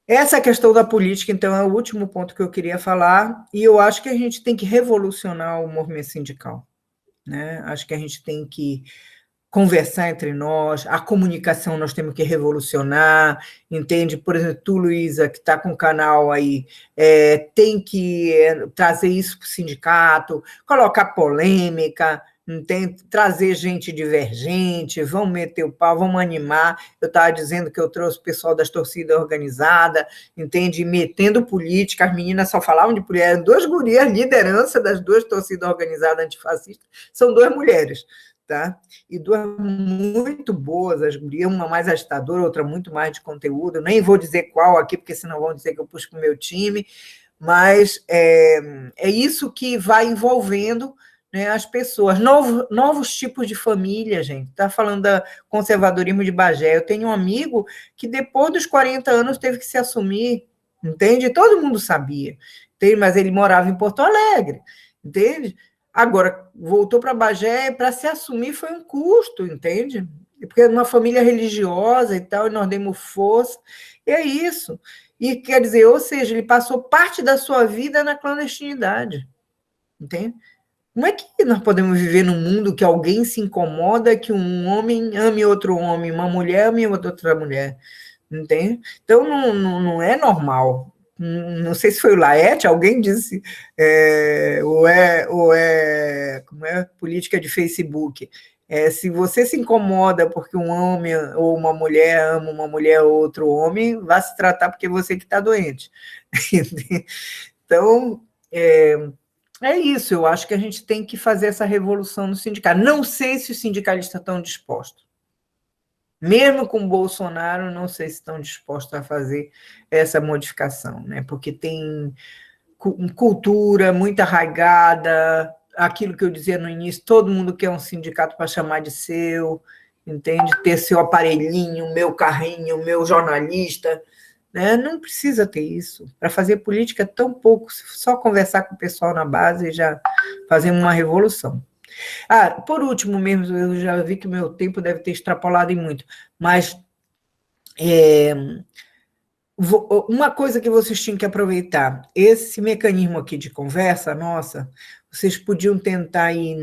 essa questão da política, então, é o último ponto que eu queria falar, e eu acho que a gente tem que revolucionar o movimento sindical, né? Acho que a gente tem que conversar entre nós, a comunicação nós temos que revolucionar, entende? Por exemplo, tu, Luísa, que está com o canal aí, tem que trazer isso para o sindicato, colocar polêmica, entende? Trazer gente divergente, vamos meter o pau, vamos animar. Eu estava dizendo que eu trouxe o pessoal das torcidas organizadas, entende? Metendo política, as meninas só falavam de política, eram 2 gurias, liderança das 2 torcidas organizadas antifascistas, são 2 mulheres, tá? E 2 muito boas, as gurias, uma mais agitadora, outra muito mais de conteúdo, nem vou dizer qual aqui, porque senão vão dizer que eu puxo para o meu time, mas é isso que vai envolvendo, né, as pessoas, novos tipos de família, gente. Está falando da conservadorismo de Bagé. Eu tenho um amigo que depois dos 40 anos teve que se assumir, entende? Todo mundo sabia, entende? Mas ele morava em Porto Alegre, entende? Agora, voltou para Bagé, para se assumir foi um custo, entende? Porque é uma família religiosa e tal, e nós demos força, e é isso. E quer dizer, ou seja, ele passou parte da sua vida na clandestinidade, entende? Como é que nós podemos viver num mundo que alguém se incomoda que um homem ame outro homem, uma mulher ame outra mulher, entende? Então, não é normal. Não sei se foi o Laerte, alguém disse, como é política de Facebook. Se você se incomoda porque um homem ou uma mulher ama uma mulher ou outro homem, vá se tratar porque você que está doente. Então, é isso, eu acho que a gente tem que fazer essa revolução no sindicato. Não sei se os sindicalistas estão dispostos. Mesmo com o Bolsonaro, não sei se estão dispostos a fazer essa modificação, né? Porque tem cultura muito arraigada, aquilo que eu dizia no início, todo mundo quer um sindicato para chamar de seu, entende? Ter seu aparelhinho, meu carrinho, meu jornalista, né? Não precisa ter isso. Para fazer política é tão pouco, só conversar com o pessoal na base e já fazemos uma revolução. Por último mesmo, eu já vi que o meu tempo deve ter extrapolado em muito, mas uma coisa que vocês tinham que aproveitar, esse mecanismo aqui de conversa, nossa, vocês podiam tentar ir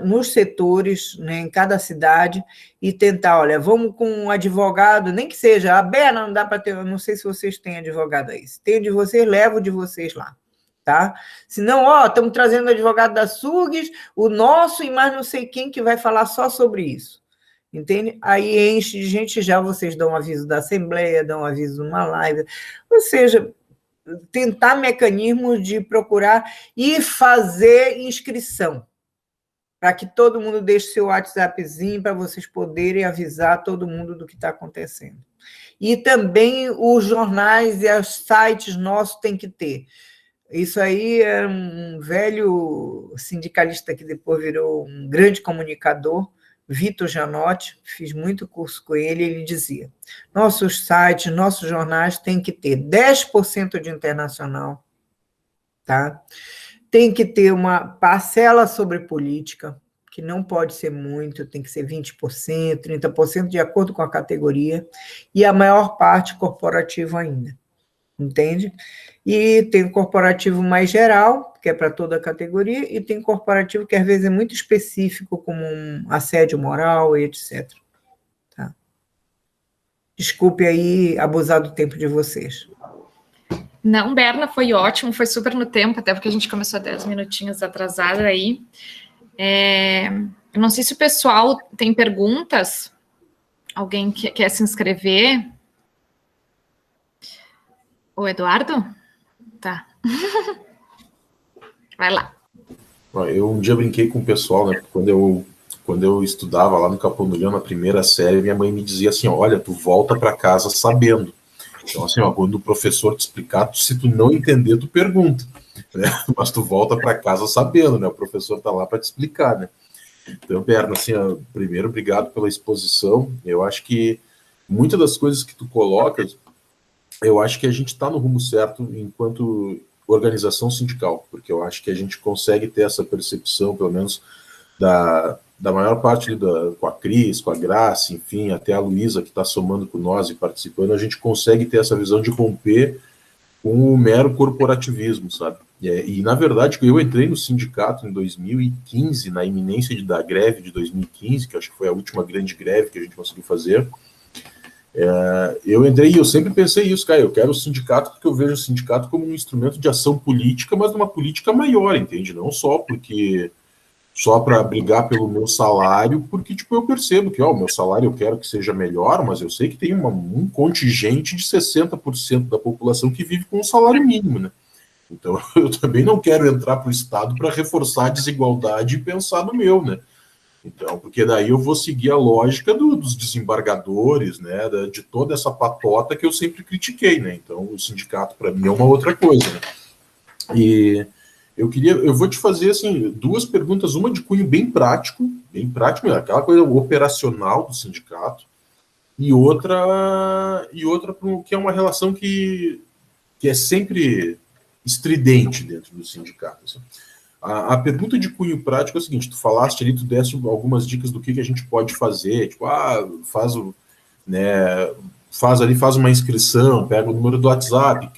nos setores, né, em cada cidade, e tentar, olha, vamos com um advogado, nem que seja, a Berna não dá para ter, eu não sei se vocês têm advogado aí, se tem de vocês, levo o de vocês lá, tá? Se não, estamos trazendo o advogado da SURGS, o nosso e mais não sei quem que vai falar só sobre isso. Entende? Aí enche de gente, já vocês dão um aviso da Assembleia, dão um aviso numa live, ou seja, tentar mecanismos de procurar e fazer inscrição, para que todo mundo deixe seu WhatsAppzinho, para vocês poderem avisar todo mundo do que está acontecendo. E também os jornais e os sites nossos têm que ter. Isso aí é um velho sindicalista que depois virou um grande comunicador, Vitor Janotti, fiz muito curso com ele, ele dizia, nossos sites, nossos jornais têm que ter 10% de internacional, tá? Tem que ter uma parcela sobre política, que não pode ser muito, tem que ser 20%, 30%, de acordo com a categoria, e a maior parte corporativo ainda, entende? E tem o corporativo mais geral, que é para toda a categoria, e tem corporativo que às vezes é muito específico, como um assédio moral e etc. Tá? Desculpe aí abusar do tempo de vocês. Não, Berna, foi ótimo, foi super no tempo, até porque a gente começou 10 minutinhos atrasada aí. Eu não sei se o pessoal tem perguntas, alguém que quer se inscrever? O Eduardo? Tá. Vai lá. Eu um dia brinquei com o pessoal, né? Quando eu estudava lá no Capão do Leão, na primeira série, minha mãe me dizia assim, olha, tu volta para casa sabendo. Então, assim, quando o professor te explicar, se tu não entender, tu pergunta, né? Mas tu volta para casa sabendo, né? O professor tá lá para te explicar, né? Então, Berna, assim, primeiro, obrigado pela exposição. Eu acho que muitas das coisas que tu colocas, eu acho que a gente está no rumo certo enquanto organização sindical, porque eu acho que a gente consegue ter essa percepção, pelo menos, da maior parte com a Cris, com a Graça, enfim, até a Luísa, que está somando com nós e participando, a gente consegue ter essa visão de romper com o mero corporativismo, sabe? E na verdade, eu entrei no sindicato em 2015, na iminência da greve de 2015, que acho que foi a última grande greve que a gente conseguiu fazer. Eu entrei e eu sempre pensei isso, cara, eu quero o sindicato porque eu vejo o sindicato como um instrumento de ação política, mas uma política maior, entende? Não só para brigar pelo meu salário, porque tipo, eu percebo que o meu salário eu quero que seja melhor, mas eu sei que tem um contingente de 60% da população que vive com um salário mínimo, né? Então eu também não quero entrar para o Estado para reforçar a desigualdade e pensar no meu, né? Então, porque daí eu vou seguir a lógica dos desembargadores, né, de toda essa patota que eu sempre critiquei, né? Então, o sindicato, para mim, é uma outra coisa, né? E eu vou te fazer, assim, duas perguntas, uma de cunho bem prático, aquela coisa operacional do sindicato, e outra que é uma relação que é sempre estridente dentro do sindicato, assim. A pergunta de cunho prático é o seguinte, tu falaste ali, tu deste algumas dicas do que a gente pode fazer, tipo, faz uma inscrição, pega o número do WhatsApp,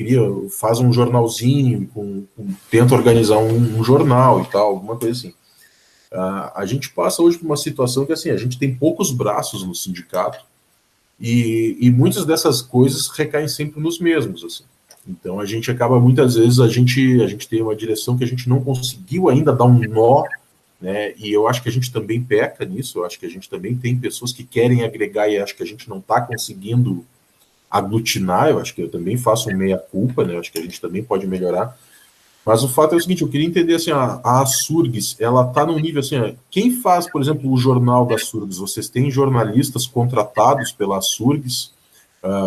faz um jornalzinho, tenta organizar um jornal e tal, alguma coisa assim. A gente passa hoje por uma situação que, assim, a gente tem poucos braços no sindicato e muitas dessas coisas recaem sempre nos mesmos, assim. Então, a gente acaba, muitas vezes, a gente tem uma direção que a gente não conseguiu ainda dar um nó, né? E eu acho que a gente também peca nisso, eu acho que a gente também tem pessoas que querem agregar e acho que a gente não está conseguindo aglutinar, eu acho que eu também faço um meia-culpa, né? Eu acho que a gente também pode melhorar. Mas o fato é o seguinte, eu queria entender, assim, a SURGS, ela está num nível, assim, quem faz, por exemplo, o jornal da SURGS? Vocês têm jornalistas contratados pela SURGS?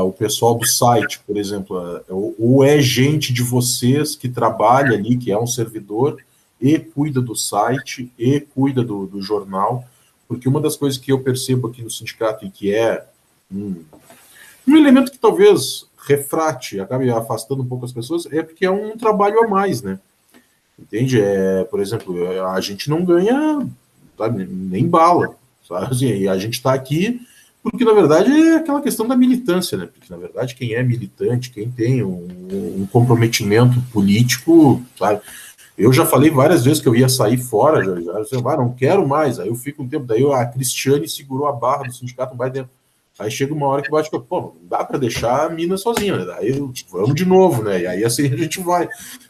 O pessoal do site, por exemplo, ou é gente de vocês que trabalha ali, que é um servidor, e cuida do site, e cuida do jornal, porque uma das coisas que eu percebo aqui no sindicato e que é um elemento que talvez refrate, acabe afastando um pouco as pessoas, é porque é um trabalho a mais, né? Entende? Por exemplo, a gente não ganha, sabe, nem bala, sabe? Assim, e a gente está aqui porque, na verdade, é aquela questão da militância, né? Porque, na verdade, quem é militante, quem tem um comprometimento político, sabe? Eu já falei várias vezes que eu ia sair fora, já não quero mais, aí eu fico um tempo, daí a Cristiane segurou a barra do sindicato, vai dentro. Aí chega uma hora que bate, pô, não dá para deixar a mina sozinha, né? Daí vamos de novo, né? E aí assim a gente vai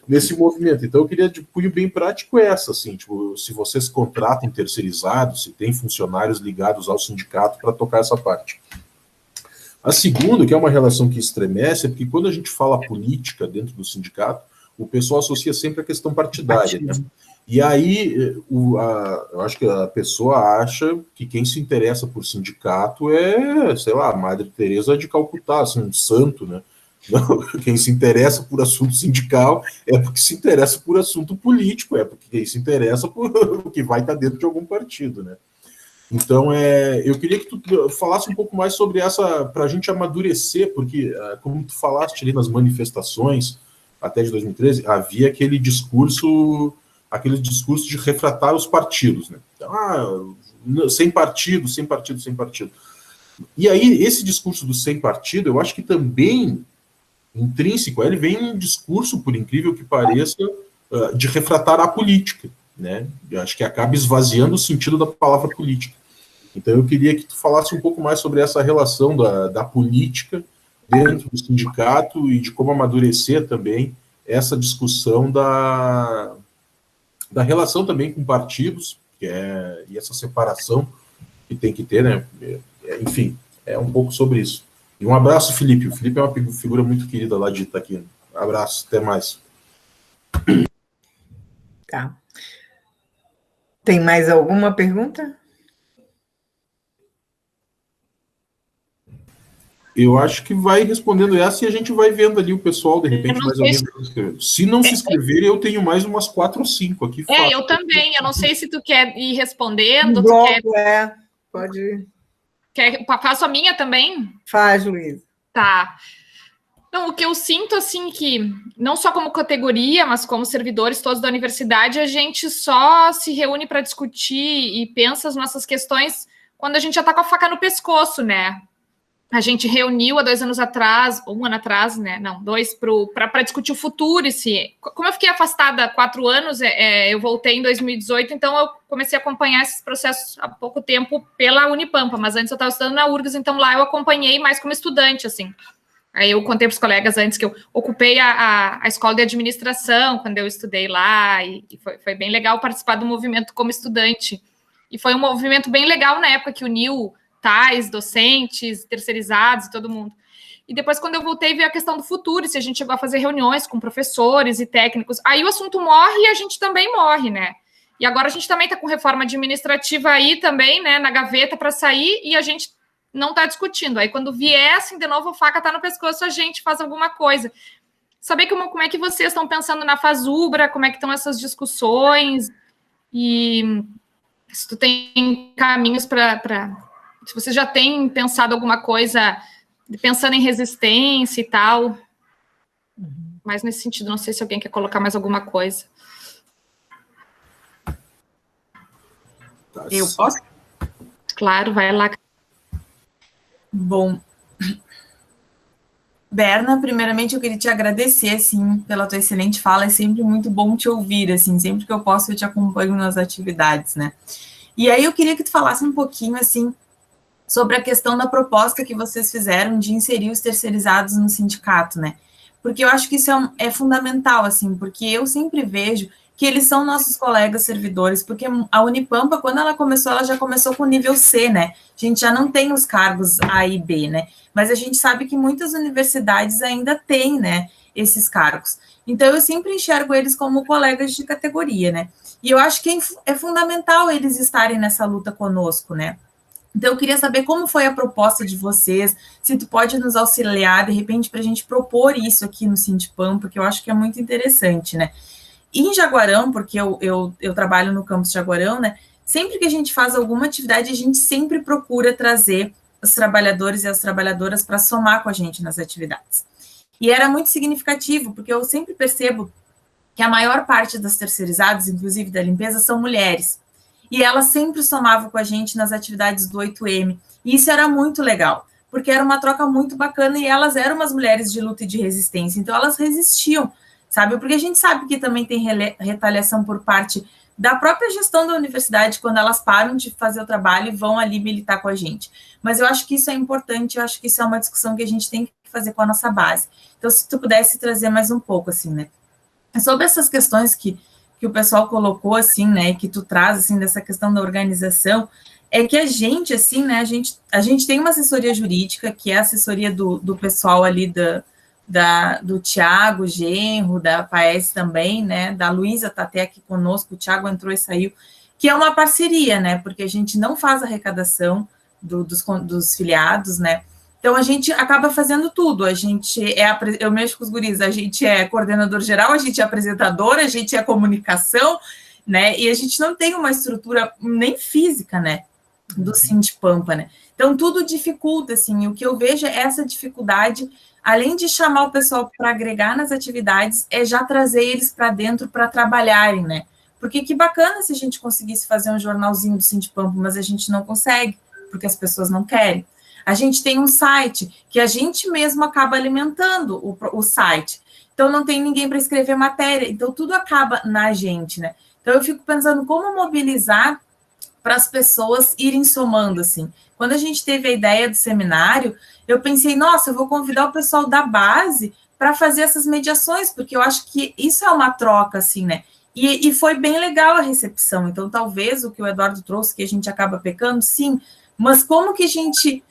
nesse movimento. Então eu queria, de punho bem prático, essa, assim, tipo, se vocês contratam terceirizados, se tem funcionários ligados ao sindicato para tocar essa parte. A segunda, que é uma relação que estremece, é porque quando a gente fala política dentro do sindicato, o pessoal associa sempre a questão partidária, né? E aí, eu acho que a pessoa acha que quem se interessa por sindicato é, sei lá, a Madre Teresa de Calcutá, assim, um santo, né? Não, quem se interessa por assunto sindical é porque se interessa por assunto político, é porque quem se interessa por o que vai estar dentro de algum partido, né? Então, eu queria que tu falasse um pouco mais sobre essa, para a gente amadurecer, porque, como tu falaste ali nas manifestações, até de 2013, havia aquele discurso de refratar os partidos, né? Então, sem partido, sem partido, sem partido. E aí, esse discurso do sem partido, eu acho que também, intrínseco, ele vem um discurso, por incrível que pareça, de refratar a política, né? Eu acho que acaba esvaziando o sentido da palavra política. Então, eu queria que tu falasse um pouco mais sobre essa relação da política dentro do sindicato e de como amadurecer também essa discussão da relação também com partidos, e essa separação que tem que ter, né? Enfim, é um pouco sobre isso. E um abraço, Felipe. O Felipe é uma figura muito querida lá de Itaquina. Um abraço, até mais. Tá. Tem mais alguma pergunta? Eu acho que vai respondendo essa e a gente vai vendo ali o pessoal, de repente, mais alguém vai se inscrever. Se não se inscrever, eu tenho mais umas 4 ou 5 aqui. Eu também. Eu não sei se tu quer ir respondendo. Pode ir. Faço a minha também? Faz, Luísa. Tá. Então, o que eu sinto, assim, que não só como categoria, mas como servidores todos da universidade, a gente só se reúne para discutir e pensa as nossas questões quando a gente já está com a faca no pescoço, né? A gente reuniu há 2 anos atrás, 1 ano atrás, né? Não, 2, para discutir o futuro. Como eu fiquei afastada há 4 anos, eu voltei em 2018, então eu comecei a acompanhar esses processos há pouco tempo pela Unipampa, mas antes eu estava estudando na URGS, então lá eu acompanhei mais como estudante, assim. Aí eu contei para os colegas antes que eu ocupei a escola de administração quando eu estudei lá, e foi bem legal participar do movimento como estudante. E foi um movimento bem legal na época que uniu tais, docentes, terceirizados, todo mundo. E depois, quando eu voltei, veio a questão do futuro, se a gente chegou a fazer reuniões com professores e técnicos. Aí o assunto morre e a gente também morre, né? E agora a gente também está com reforma administrativa aí também, né, na gaveta para sair, e a gente não está discutindo. Aí quando vier, assim, de novo, a faca está no pescoço, a gente faz alguma coisa. Saber como é que vocês estão pensando na Fazubra, como é que estão essas discussões, e se tu tem caminhos para se você já tem pensado alguma coisa, pensando em resistência e tal, mas nesse sentido, não sei se alguém quer colocar mais alguma coisa. Eu posso? Claro, vai lá. Bom, Berna, primeiramente eu queria te agradecer, assim, pela tua excelente fala, é sempre muito bom te ouvir, assim, sempre que eu posso eu te acompanho nas atividades, né? E aí eu queria que tu falasse um pouquinho, assim, sobre a questão da proposta que vocês fizeram de inserir os terceirizados no sindicato, né? Porque eu acho que isso é fundamental, assim, porque eu sempre vejo que eles são nossos colegas servidores, porque a Unipampa, quando ela já começou com o nível C, né? A gente já não tem os cargos A e B, né? Mas a gente sabe que muitas universidades ainda têm, né, esses cargos. Então, eu sempre enxergo eles como colegas de categoria, né? E eu acho que é fundamental eles estarem nessa luta conosco, né? Então, eu queria saber como foi a proposta de vocês, se tu pode nos auxiliar, de repente, para a gente propor isso aqui no Sindipam, porque eu acho que é muito interessante, né? E em Jaguarão, porque eu trabalho no campus Jaguarão, né, sempre que a gente faz alguma atividade, a gente sempre procura trazer os trabalhadores e as trabalhadoras para somar com a gente nas atividades. E era muito significativo, porque eu sempre percebo que a maior parte das terceirizadas, inclusive da limpeza, são mulheres. E elas sempre somavam com a gente nas atividades do 8M. E isso era muito legal, porque era uma troca muito bacana e elas eram umas mulheres de luta e de resistência. Então, elas resistiam, sabe? Porque a gente sabe que também tem retaliação por parte da própria gestão da universidade, quando elas param de fazer o trabalho e vão ali militar com a gente. Mas eu acho que isso é importante, eu acho que isso é uma discussão que a gente tem que fazer com a nossa base. Então, se tu pudesse trazer mais um pouco, assim, né? Sobre essas questões que o pessoal colocou, assim, né, que tu traz, assim, dessa questão da organização, é que a gente, assim, né, a gente tem uma assessoria jurídica, que é a assessoria do pessoal ali do Tiago Genro, da Paes também, né, da Luísa tá até aqui conosco, o Tiago entrou e saiu, que é uma parceria, né, porque a gente não faz arrecadação dos filiados, né, então a gente acaba fazendo tudo, eu mexo com os guris, a gente é coordenador geral, a gente é apresentador, a gente é comunicação, né, e a gente não tem uma estrutura nem física, né, do Sindipampa, né, então tudo dificulta, assim, o que eu vejo é essa dificuldade, além de chamar o pessoal para agregar nas atividades, é já trazer eles para dentro para trabalharem, né? Porque que bacana se a gente conseguisse fazer um jornalzinho do Sindipampa, mas a gente não consegue, porque as pessoas não querem. A gente tem um site que a gente mesmo acaba alimentando o site. Então, não tem ninguém para escrever matéria. Então, tudo acaba na gente, né? Então, eu fico pensando como mobilizar para as pessoas irem somando, assim. Quando a gente teve a ideia do seminário, eu pensei, nossa, eu vou convidar o pessoal da base para fazer essas mediações, porque eu acho que isso é uma troca, assim, né? E foi bem legal a recepção. Então, talvez o que o Eduardo trouxe, que a gente acaba pecando, sim, mas como que a gente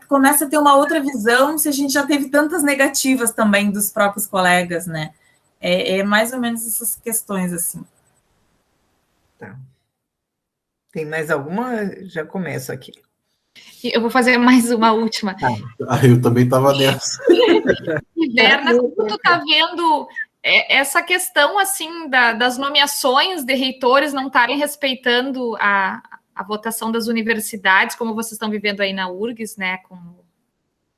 começa a ter uma outra visão se a gente já teve tantas negativas também dos próprios colegas, né? É mais ou menos essas questões, assim. Tá. Tem mais alguma? Já começo aqui. Eu vou fazer mais uma última. Eu também estava nessa. Berna, como tu está vendo essa questão assim das nomeações de reitores não estarem respeitando a votação das universidades, como vocês estão vivendo aí na URGS, né, com o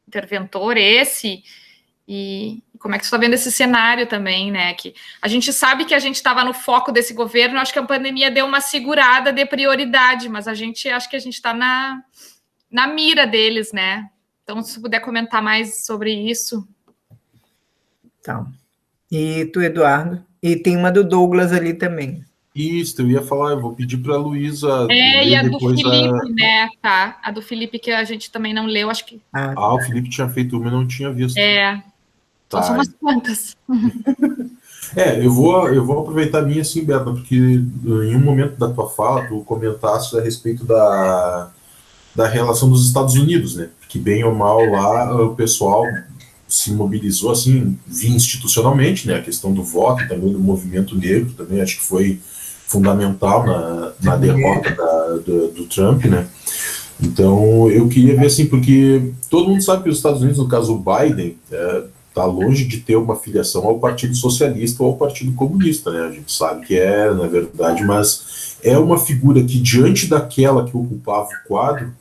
interventor e como é que tu está vendo esse cenário também, né, que a gente sabe que a gente estava no foco desse governo, acho que a pandemia deu uma segurada de prioridade, mas acho que a gente está na mira deles, né, então se puder comentar mais sobre isso. Tá. E tu, Eduardo? E tem uma do Douglas ali também. Isso, eu ia falar, eu vou pedir para a Luísa... e a do Felipe, né, tá, a do Felipe que a gente também não leu, acho que... o Felipe tinha feito uma, eu não tinha visto. Então são umas quantas. Eu vou aproveitar a minha, assim, Berta, porque em um momento da tua fala, tu comentaste a respeito da relação dos Estados Unidos, né, que bem ou mal lá o pessoal se mobilizou, assim, via institucionalmente, né, a questão do voto e também do movimento negro, também acho que foi fundamental na derrota do Trump, né. Então, eu queria ver, assim, porque todo mundo sabe que os Estados Unidos, no caso o Biden, está longe de ter uma filiação ao Partido Socialista ou ao Partido Comunista, né? A gente sabe que na verdade, mas é uma figura que, diante daquela que ocupava o quadro,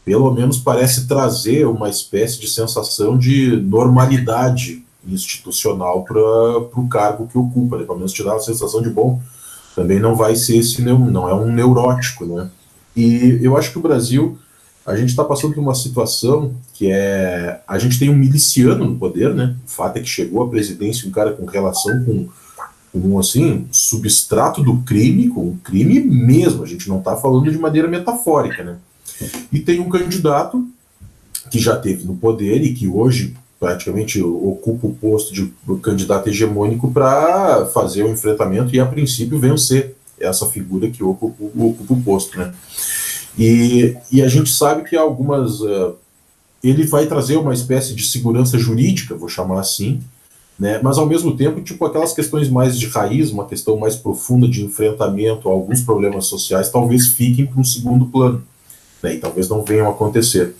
pelo menos parece trazer uma espécie de sensação de normalidade institucional para o cargo que ocupa, né? Pelo menos te dá uma sensação de, bom, também não vai ser não é um neurótico, né? E eu acho que o Brasil, a gente está passando por uma situação que a gente tem um miliciano no poder, né? O fato é que chegou à presidência um cara com relação com assim, substrato do crime, com o crime mesmo, a gente não está falando de maneira metafórica, né? E tem um candidato que já esteve no poder e que hoje praticamente ocupa o posto de candidato hegemônico para fazer o enfrentamento e, a princípio, vencer essa figura que ocupa o posto, né? E a gente sabe que ele vai trazer uma espécie de segurança jurídica, vou chamar assim, né? Mas ao mesmo tempo, tipo, aquelas questões mais de raiz, uma questão mais profunda de enfrentamento a alguns problemas sociais, talvez fiquem para um segundo plano, né? E talvez não venham a acontecer.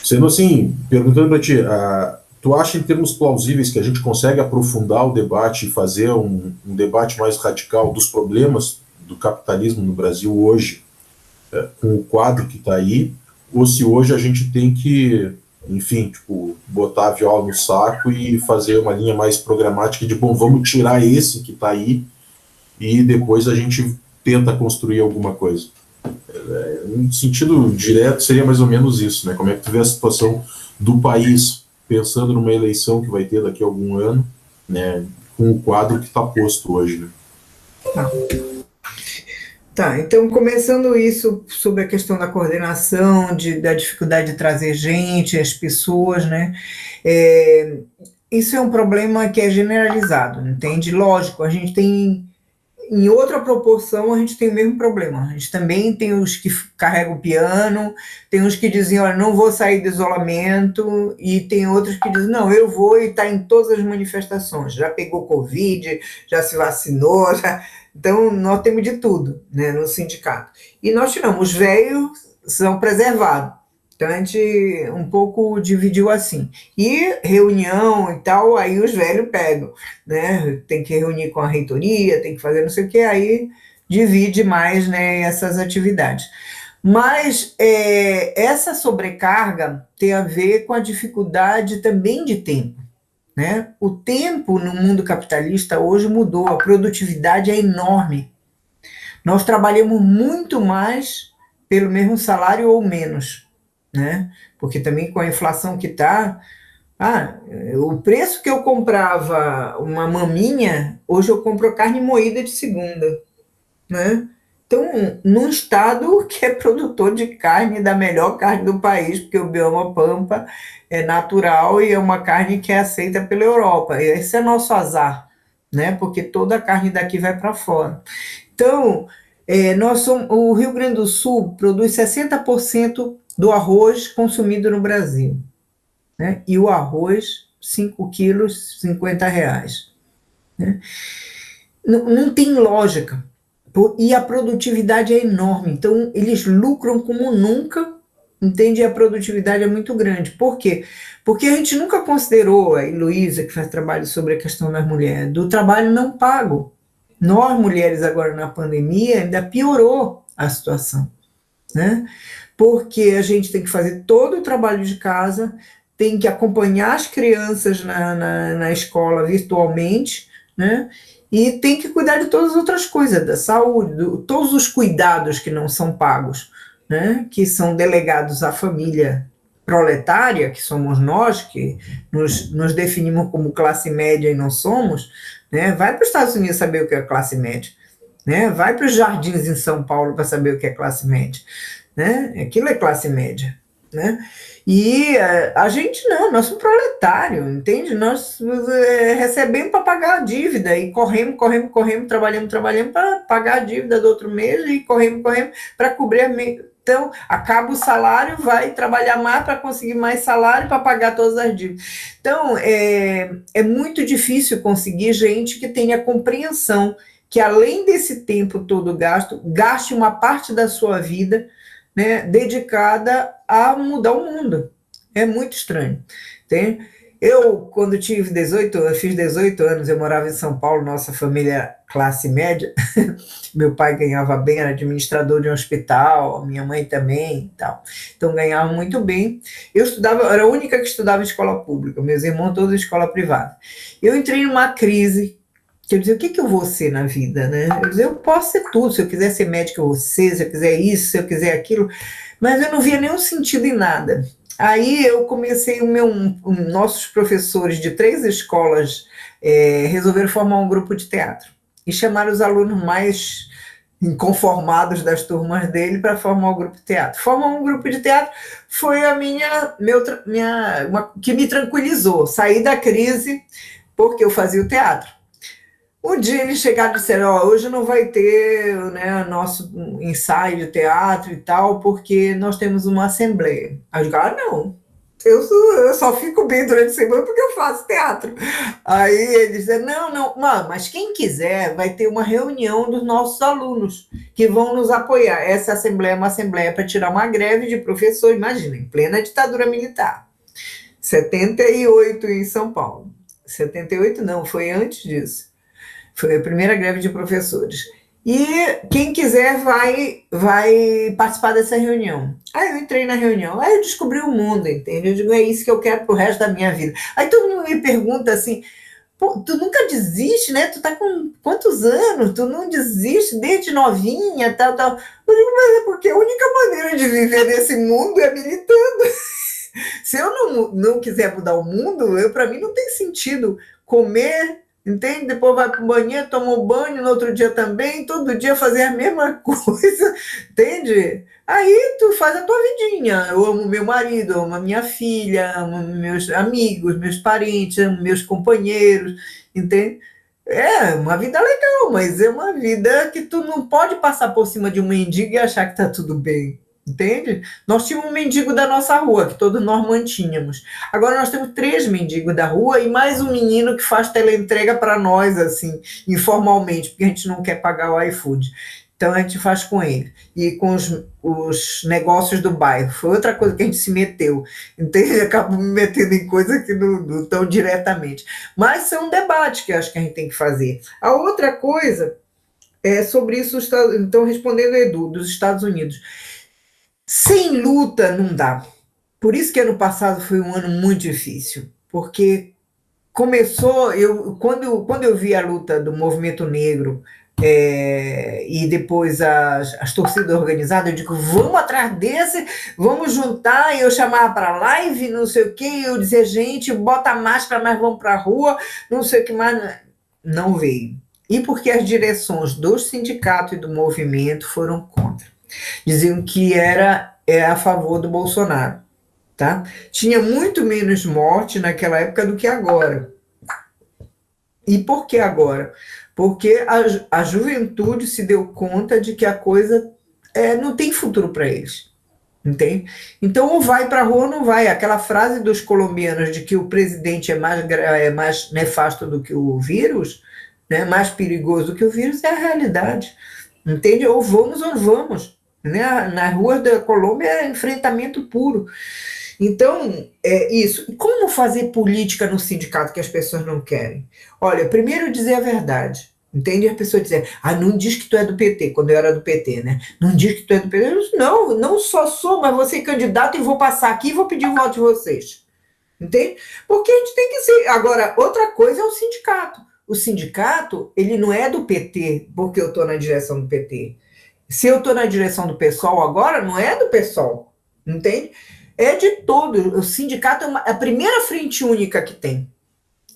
Sendo assim, perguntando para ti, tu acha em termos plausíveis que a gente consegue aprofundar o debate e fazer um debate mais radical dos problemas do capitalismo no Brasil hoje, com o quadro que está aí, ou se hoje a gente tem que, enfim, tipo, botar a viola no saco e fazer uma linha mais programática de, bom, vamos tirar esse que está aí e depois a gente tenta construir alguma coisa. No sentido direto seria mais ou menos isso, né? Como é que tu vê a situação do país, pensando numa eleição que vai ter daqui a algum ano, né? Com o quadro que está posto hoje, né? Tá, então começando isso sobre a questão da coordenação, da dificuldade de trazer gente, as pessoas, né? Isso é um problema que é generalizado, entende? Lógico, a gente tem, em outra proporção, a gente tem o mesmo problema. A gente também tem os que carregam o piano, tem os que dizem, olha, não vou sair do isolamento, e tem outros que dizem, não, eu vou e está em todas as manifestações, já pegou Covid, já se vacinou, já... Então, nós temos de tudo, né, no sindicato. E nós tiramos, os velhos são preservados. Então, a gente um pouco dividiu assim. E reunião e tal, aí os velhos pegam, né? Tem que reunir com a reitoria, tem que fazer não sei o quê, aí divide mais, né, essas atividades. Mas essa sobrecarga tem a ver com a dificuldade também de tempo. Né? O tempo no mundo capitalista hoje mudou, a produtividade é enorme. Nós trabalhamos muito mais pelo mesmo salário ou menos, né? Porque também com a inflação que está, o preço que eu comprava uma maminha, hoje eu compro carne moída de segunda, né? Então, num estado que é produtor de carne, da melhor carne do país, porque o bioma Pampa é natural e é uma carne que é aceita pela Europa. E esse é nosso azar, né? Porque toda a carne daqui vai para fora. Então, o Rio Grande do Sul produz 60% do arroz consumido no Brasil, né? E o arroz, 5 quilos, R$50. Né? Não tem lógica. E a produtividade é enorme, então eles lucram como nunca, entende? E a produtividade é muito grande. Por quê? Porque a gente nunca considerou, a Heloísa, que faz trabalho sobre a questão das mulheres, do trabalho não pago. Nós, mulheres, agora na pandemia, ainda piorou a situação, né? Porque a gente tem que fazer todo o trabalho de casa, tem que acompanhar as crianças na escola virtualmente, né? E tem que cuidar de todas as outras coisas, da saúde, todos os cuidados que não são pagos, né? Que são delegados à família proletária, que somos nós, que nos definimos como classe média e não somos, né? Vai para os Estados Unidos saber o que é classe média, né? Vai para os Jardins em São Paulo para saber o que é classe média, né? Aquilo é classe média, né? E a gente não, nós somos proletário, entende? Nós recebemos para pagar a dívida e corremos, trabalhamos para pagar a dívida do outro mês e corremos para cobrir a... Então, acaba o salário, vai trabalhar mais para conseguir mais salário para pagar todas as dívidas. Então, é muito difícil conseguir gente que tenha compreensão que, além desse tempo todo gaste uma parte da sua vida, né, dedicada a mudar o mundo. É muito estranho. Eu, quando fiz 18 anos, eu morava em São Paulo, nossa família classe média, meu pai ganhava bem, era administrador de um hospital, minha mãe também e tal, então ganhava muito bem. Eu era a única que estudava em escola pública, meus irmãos todos em escola privada. Eu entrei numa crise, que eu dizia, o que eu vou ser na vida, né? Eu dizia, eu posso ser tudo, se eu quiser ser médico eu vou ser, se eu quiser isso, se eu quiser aquilo, mas eu não via nenhum sentido em nada. Aí eu comecei, nossos professores de 3 escolas resolveram formar um grupo de teatro e chamaram os alunos mais inconformados das turmas dele para formar o grupo de teatro. Formar um grupo de teatro foi que me tranquilizou, saí da crise porque eu fazia o teatro. Um dia eles chegaram e disseram, hoje não vai ter, né, nosso ensaio de teatro e tal, porque nós temos uma assembleia. Aí eu digo, não, eu só fico bem durante a semana porque eu faço teatro. Aí eles disseram, não, mas quem quiser vai ter uma reunião dos nossos alunos que vão nos apoiar. Essa assembleia é uma assembleia para tirar uma greve de professor, imagina, em plena ditadura militar. 78 em São Paulo. 78 não, foi antes disso. Foi a primeira greve de professores. E quem quiser vai participar dessa reunião. Aí eu entrei na reunião, aí eu descobri o mundo, entende? Eu digo, é isso que eu quero pro resto da minha vida. Aí todo mundo me pergunta assim, pô, tu nunca desiste, né? Tu tá com quantos anos? Tu não desiste desde novinha, tal, tal. Eu digo, mas é porque a única maneira de viver nesse mundo é militando. Se eu não quiser mudar o mundo, para mim não tem sentido comer, entende? Depois vai para o banheiro, toma um banho, no outro dia também, todo dia fazer a mesma coisa, entende? Aí tu faz a tua vidinha. Eu amo meu marido, amo a minha filha, amo meus amigos, meus parentes, amo meus companheiros, entende? É uma vida legal, mas é uma vida que tu não pode passar por cima de um mendigo e achar que tá tudo bem. Entende? Nós tínhamos um mendigo da nossa rua, que todos nós mantínhamos. Agora nós temos 3 mendigos da rua e mais um menino que faz teleentrega para nós, assim, informalmente, porque a gente não quer pagar o iFood. Então a gente faz com ele. E com os negócios do bairro. Foi outra coisa que a gente se meteu. Entende? Acabou me metendo em coisas que não estão diretamente. Mas isso é um debate que eu acho que a gente tem que fazer. A outra coisa é sobre isso, então, respondendo, Edu, dos Estados Unidos. Sem luta não dá. Por isso que ano passado foi um ano muito difícil, porque começou, quando eu vi a luta do movimento negro e depois as torcidas organizadas, eu digo, vamos atrás desse, vamos juntar, e eu chamava para live, não sei o quê, eu dizia, gente, bota a máscara, mas vamos para a rua, não sei o que mais, não veio. E porque as direções do sindicato e do movimento foram contra. Diziam que era a favor do Bolsonaro. Tá? Tinha muito menos morte naquela época do que agora. E por que agora? Porque a juventude se deu conta de que a coisa não tem futuro para eles. Entende? Então, ou vai para a rua ou não vai. Aquela frase dos colombianos de que o presidente é mais nefasto do que o vírus, né? Mais perigoso do que o vírus, é a realidade. Entende? Ou vamos. Né? Nas ruas da Colômbia é enfrentamento puro. Então, é isso. E como fazer política no sindicato que as pessoas não querem? Olha, primeiro dizer a verdade. Entende? A pessoa dizer, não diz que tu é do PT, quando eu era do PT, né? Não diz que tu é do PT. Eu disse, não só sou, mas vou ser candidato e vou passar aqui e vou pedir o voto de vocês. Entende? Porque a gente tem que ser. Agora, outra coisa é o sindicato. O sindicato, ele não é do PT porque eu estou na direção do PT. Se eu estou na direção do PSOL agora, não é do PSOL, entende? É de todos. O sindicato é a primeira frente única que tem.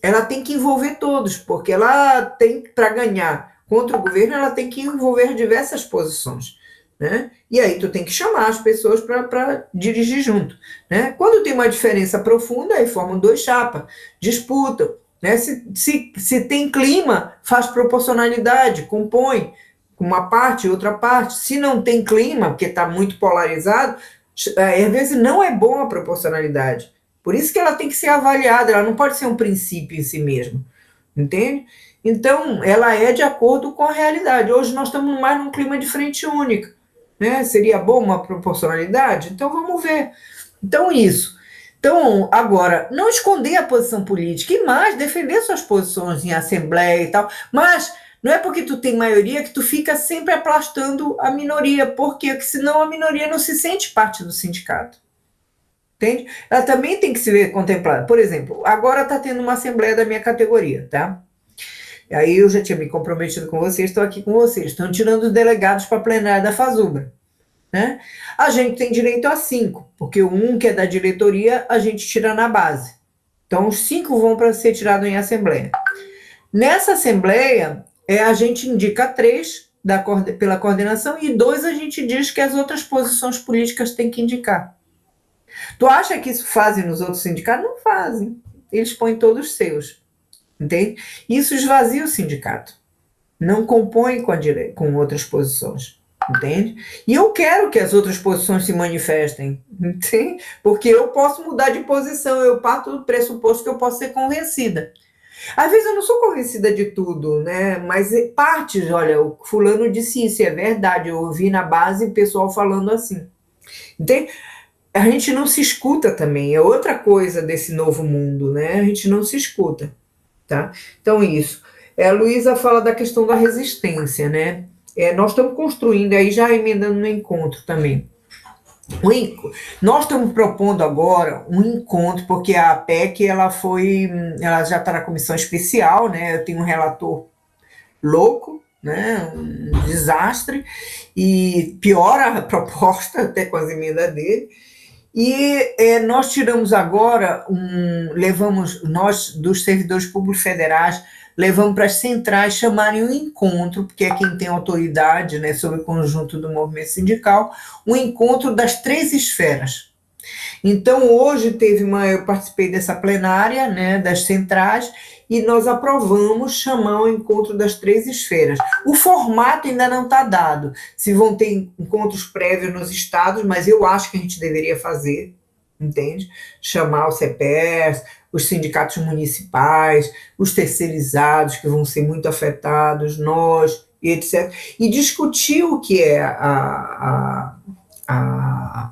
Ela tem que envolver todos, porque ela tem, para ganhar contra o governo, ela tem que envolver diversas posições. Né? E aí tu tem que chamar as pessoas para dirigir junto. Né? Quando tem uma diferença profunda, aí formam 2 chapas, disputam. Né? Se tem clima, faz proporcionalidade, compõe uma parte e outra parte. Se não tem clima, porque está muito polarizado, às vezes não é bom a proporcionalidade. Por isso que ela tem que ser avaliada, ela não pode ser um princípio em si mesmo, entende? Então, ela é de acordo com a realidade. Hoje nós estamos mais num clima de frente única, né? Seria bom uma proporcionalidade? Então, vamos ver. Então, isso. Então, agora, não esconder a posição política e mais, defender suas posições em assembleia e tal, mas não é porque tu tem maioria que tu fica sempre aplastando a minoria, porque senão a minoria não se sente parte do sindicato. Entende? Ela também tem que se ver contemplada. Por exemplo, agora está tendo uma assembleia da minha categoria, tá? Aí eu já tinha me comprometido com vocês, estou aqui com vocês. Estão tirando os delegados para a plenária da FASUBRA. Né? A gente tem direito a 5, porque o 1 que é da diretoria, a gente tira na base. Então, os 5 vão para ser tirados em assembleia. Nessa assembleia, a gente indica 3 pela coordenação e 2 a gente diz que as outras posições políticas têm que indicar. Tu acha que isso fazem nos outros sindicatos? Não fazem. Eles põem todos os seus. Entende? Isso esvazia o sindicato. Não compõe com outras posições. Entende? E eu quero que as outras posições se manifestem. Entende? Porque eu posso mudar de posição. Eu parto do pressuposto que eu posso ser convencida. Às vezes eu não sou convencida de tudo, né? Mas partes, olha, o fulano disse isso, é verdade. Eu ouvi na base o pessoal falando assim. Entende? A gente não se escuta também, é outra coisa desse novo mundo, né? A gente não se escuta, tá? Então, isso. A Luísa fala da questão da resistência, né? nós estamos construindo, aí já emendando no encontro também. Nós estamos propondo agora um encontro, porque a PEC ela já está na comissão especial, né? Eu tenho um relator louco, né? Um desastre, e piora a proposta, até com as emendas dele. E nós tiramos agora, nós, dos servidores públicos federais, levamos para as centrais chamarem um encontro, porque é quem tem autoridade, né, sobre o conjunto do movimento sindical, um encontro das 3 esferas. Então, hoje eu participei dessa plenária, né, das centrais, e nós aprovamos chamar o encontro das 3 esferas. O formato ainda não está dado, se vão ter encontros prévios nos estados, mas eu acho que a gente deveria fazer, entende? Chamar o CEPERS, os sindicatos municipais, os terceirizados, que vão ser muito afetados, nós, e etc., e discutir o que é a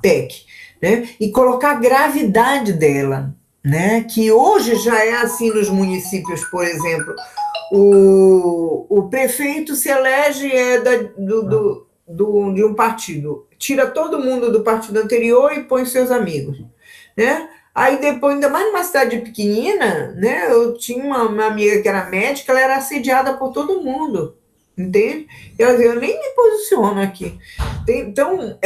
PEC, né? E colocar a gravidade dela, né? Que hoje já é assim nos municípios, por exemplo, o prefeito se elege de um partido, tira todo mundo do partido anterior e põe seus amigos, né? Aí depois, ainda mais numa cidade pequenina, né? Eu tinha uma amiga que era médica, ela era assediada por todo mundo, entende? Ela dizia, eu nem me posiciono aqui. Então,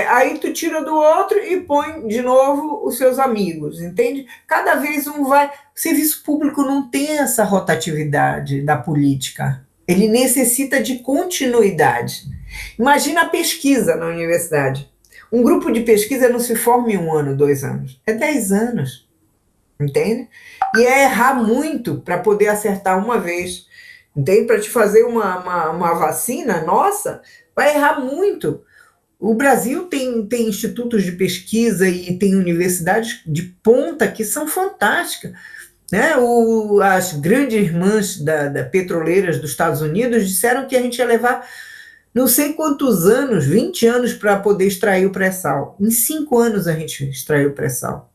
aí tu tira do outro e põe de novo os seus amigos, entende? Cada vez um vai... O serviço público não tem essa rotatividade da política. Ele necessita de continuidade. Imagina a pesquisa na universidade. Um grupo de pesquisa não se forma em 1 ano, 2 anos. É 10 anos, entende? E é errar muito para poder acertar uma vez. Entende? Para te fazer uma vacina, nossa, vai errar muito. O Brasil tem institutos de pesquisa e tem universidades de ponta que são fantásticas, né? As grandes irmãs petroleiras dos Estados Unidos disseram que a gente ia levar não sei quantos anos, 20 anos, para poder extrair o pré-sal. Em 5 anos a gente extraiu o pré-sal.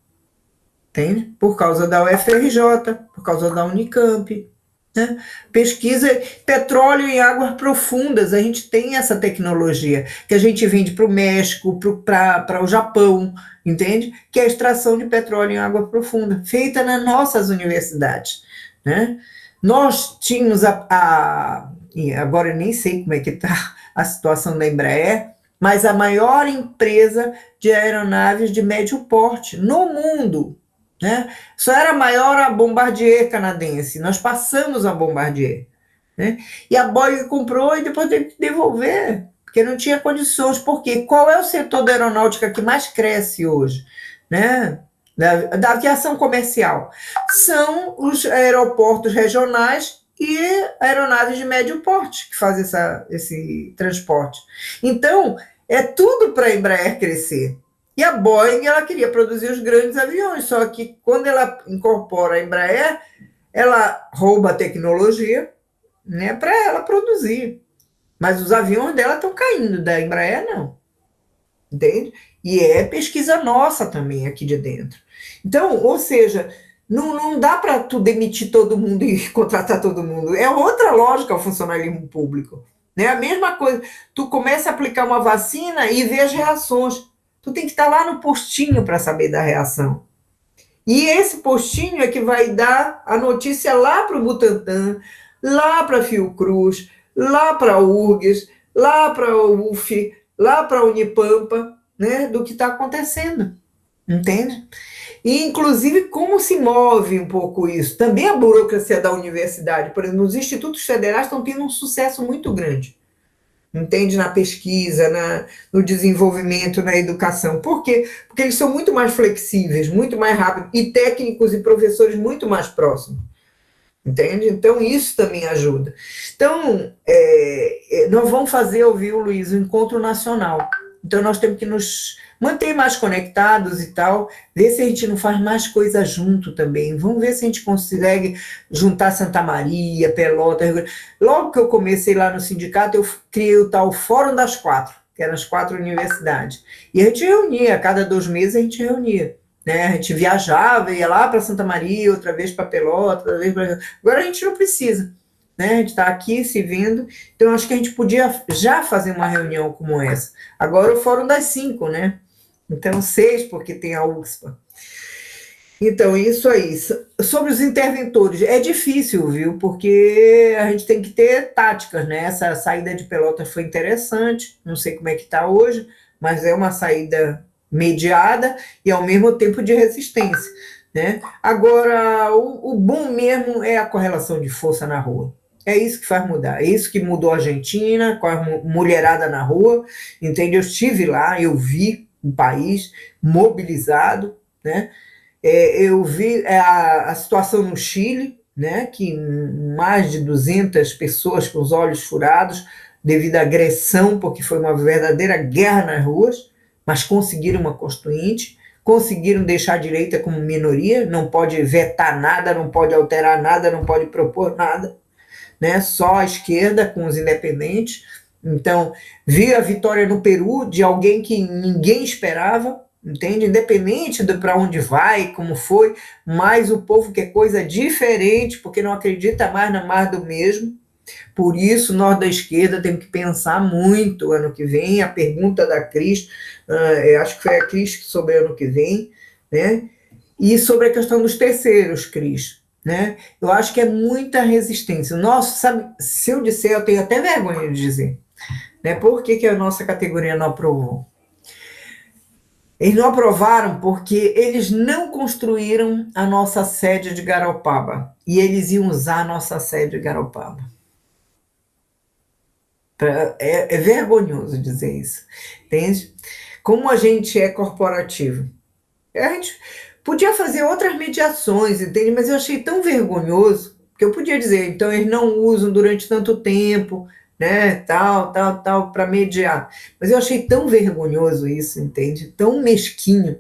Entende? Por causa da UFRJ, por causa da Unicamp. Né? Pesquisa petróleo em águas profundas, a gente tem essa tecnologia que a gente vende para o México, para o Japão, entende? Que é a extração de petróleo em água profunda, feita nas nossas universidades, né? Nós tínhamos e agora eu nem sei como é que está a situação da Embraer, mas a maior empresa de aeronaves de médio porte no mundo, né? Só era maior a Bombardier canadense, nós passamos a Bombardier, né? E a Boeing comprou e depois teve que devolver, porque não tinha condições. Por quê? Qual é o setor da aeronáutica que mais cresce hoje, né? Da aviação comercial? São os aeroportos regionais e aeronaves de médio porte que fazem esse transporte. Então, é tudo para a Embraer crescer. E a Boeing, ela queria produzir os grandes aviões, só que quando ela incorpora a Embraer, ela rouba a tecnologia, né, para ela produzir. Mas os aviões dela estão caindo, da Embraer não. Entende? E é pesquisa nossa também aqui de dentro. Então, ou seja, não dá para tu demitir todo mundo e contratar todo mundo. É outra lógica o funcionalismo público. Né? A mesma coisa, tu começa a aplicar uma vacina e vê as reações. Tu tem que estar lá no postinho para saber da reação. E esse postinho é que vai dar a notícia lá para o Butantan, lá para a Fiocruz, lá para a URGS, lá para a UF, lá para a Unipampa, né, do que está acontecendo. Entende? E, inclusive, como se move um pouco isso. Também a burocracia da universidade, por exemplo, os institutos federais estão tendo um sucesso muito grande. Entende? Na pesquisa, no desenvolvimento, na educação. Por quê? Porque eles são muito mais flexíveis, muito mais rápidos, e técnicos e professores muito mais próximos. Entende? Então, isso também ajuda. Então, nós vamos fazer, ouviu, Luiz, um encontro nacional. Então, nós temos que nos manter mais conectados e tal, ver se a gente não faz mais coisa junto também. Vamos ver se a gente consegue juntar Santa Maria, Pelotas. Logo que eu comecei lá no sindicato, eu criei o tal Fórum das 4, que eram as 4 universidades. E a gente reunia, a cada 2 meses a gente reunia. Né? A gente viajava, ia lá para Santa Maria, outra vez para Pelotas, outra vez para... Agora a gente não precisa. né? A gente está aqui se vendo, então acho que a gente podia já fazer uma reunião como essa. Agora o Fórum das 5, né? Então 6, porque tem a UXPA. Então, isso aí. Sobre os interventores, é difícil, viu? Porque a gente tem que ter táticas, né? Essa saída de Pelotas foi interessante, não sei como é que está hoje, mas é uma saída mediada e, ao mesmo tempo, de resistência, né? Agora, o bom mesmo é a correlação de força na rua. É isso que faz mudar. É isso que mudou a Argentina, com a mulherada na rua, entende? Eu estive lá, eu vi o país mobilizado, né? Eu vi a situação no Chile, né, que mais de 200 pessoas com os olhos furados devido à agressão, porque foi uma verdadeira guerra nas ruas, mas conseguiram uma constituinte, conseguiram deixar a direita como minoria, não pode vetar nada, não pode alterar nada, não pode propor nada, né, só a esquerda com os independentes. Então, vi a vitória no Peru de alguém que ninguém esperava, entende? Independente de para onde vai, como foi, mas o povo quer coisa diferente, porque não acredita mais na mais do mesmo. Por isso, nós da esquerda temos que pensar muito ano que vem. A pergunta da Cris, acho que foi a Cris sobre ano que vem, né? E sobre a questão dos terceiros, Cris, né? Eu acho que é muita resistência. Nossa, sabe, se eu disser, eu tenho até vergonha de dizer, né? Por que a nossa categoria não aprovou? Eles não aprovaram porque eles não construíram a nossa sede de Garopaba. E eles iam usar a nossa sede de Garopaba. É vergonhoso dizer isso. Entende? Como a gente é corporativo. A gente podia fazer outras mediações, entende? Mas eu achei tão vergonhoso que eu podia dizer, então eles não usam durante tanto tempo, né, tal, para mediar. Mas eu achei tão vergonhoso isso, entende? Tão mesquinho.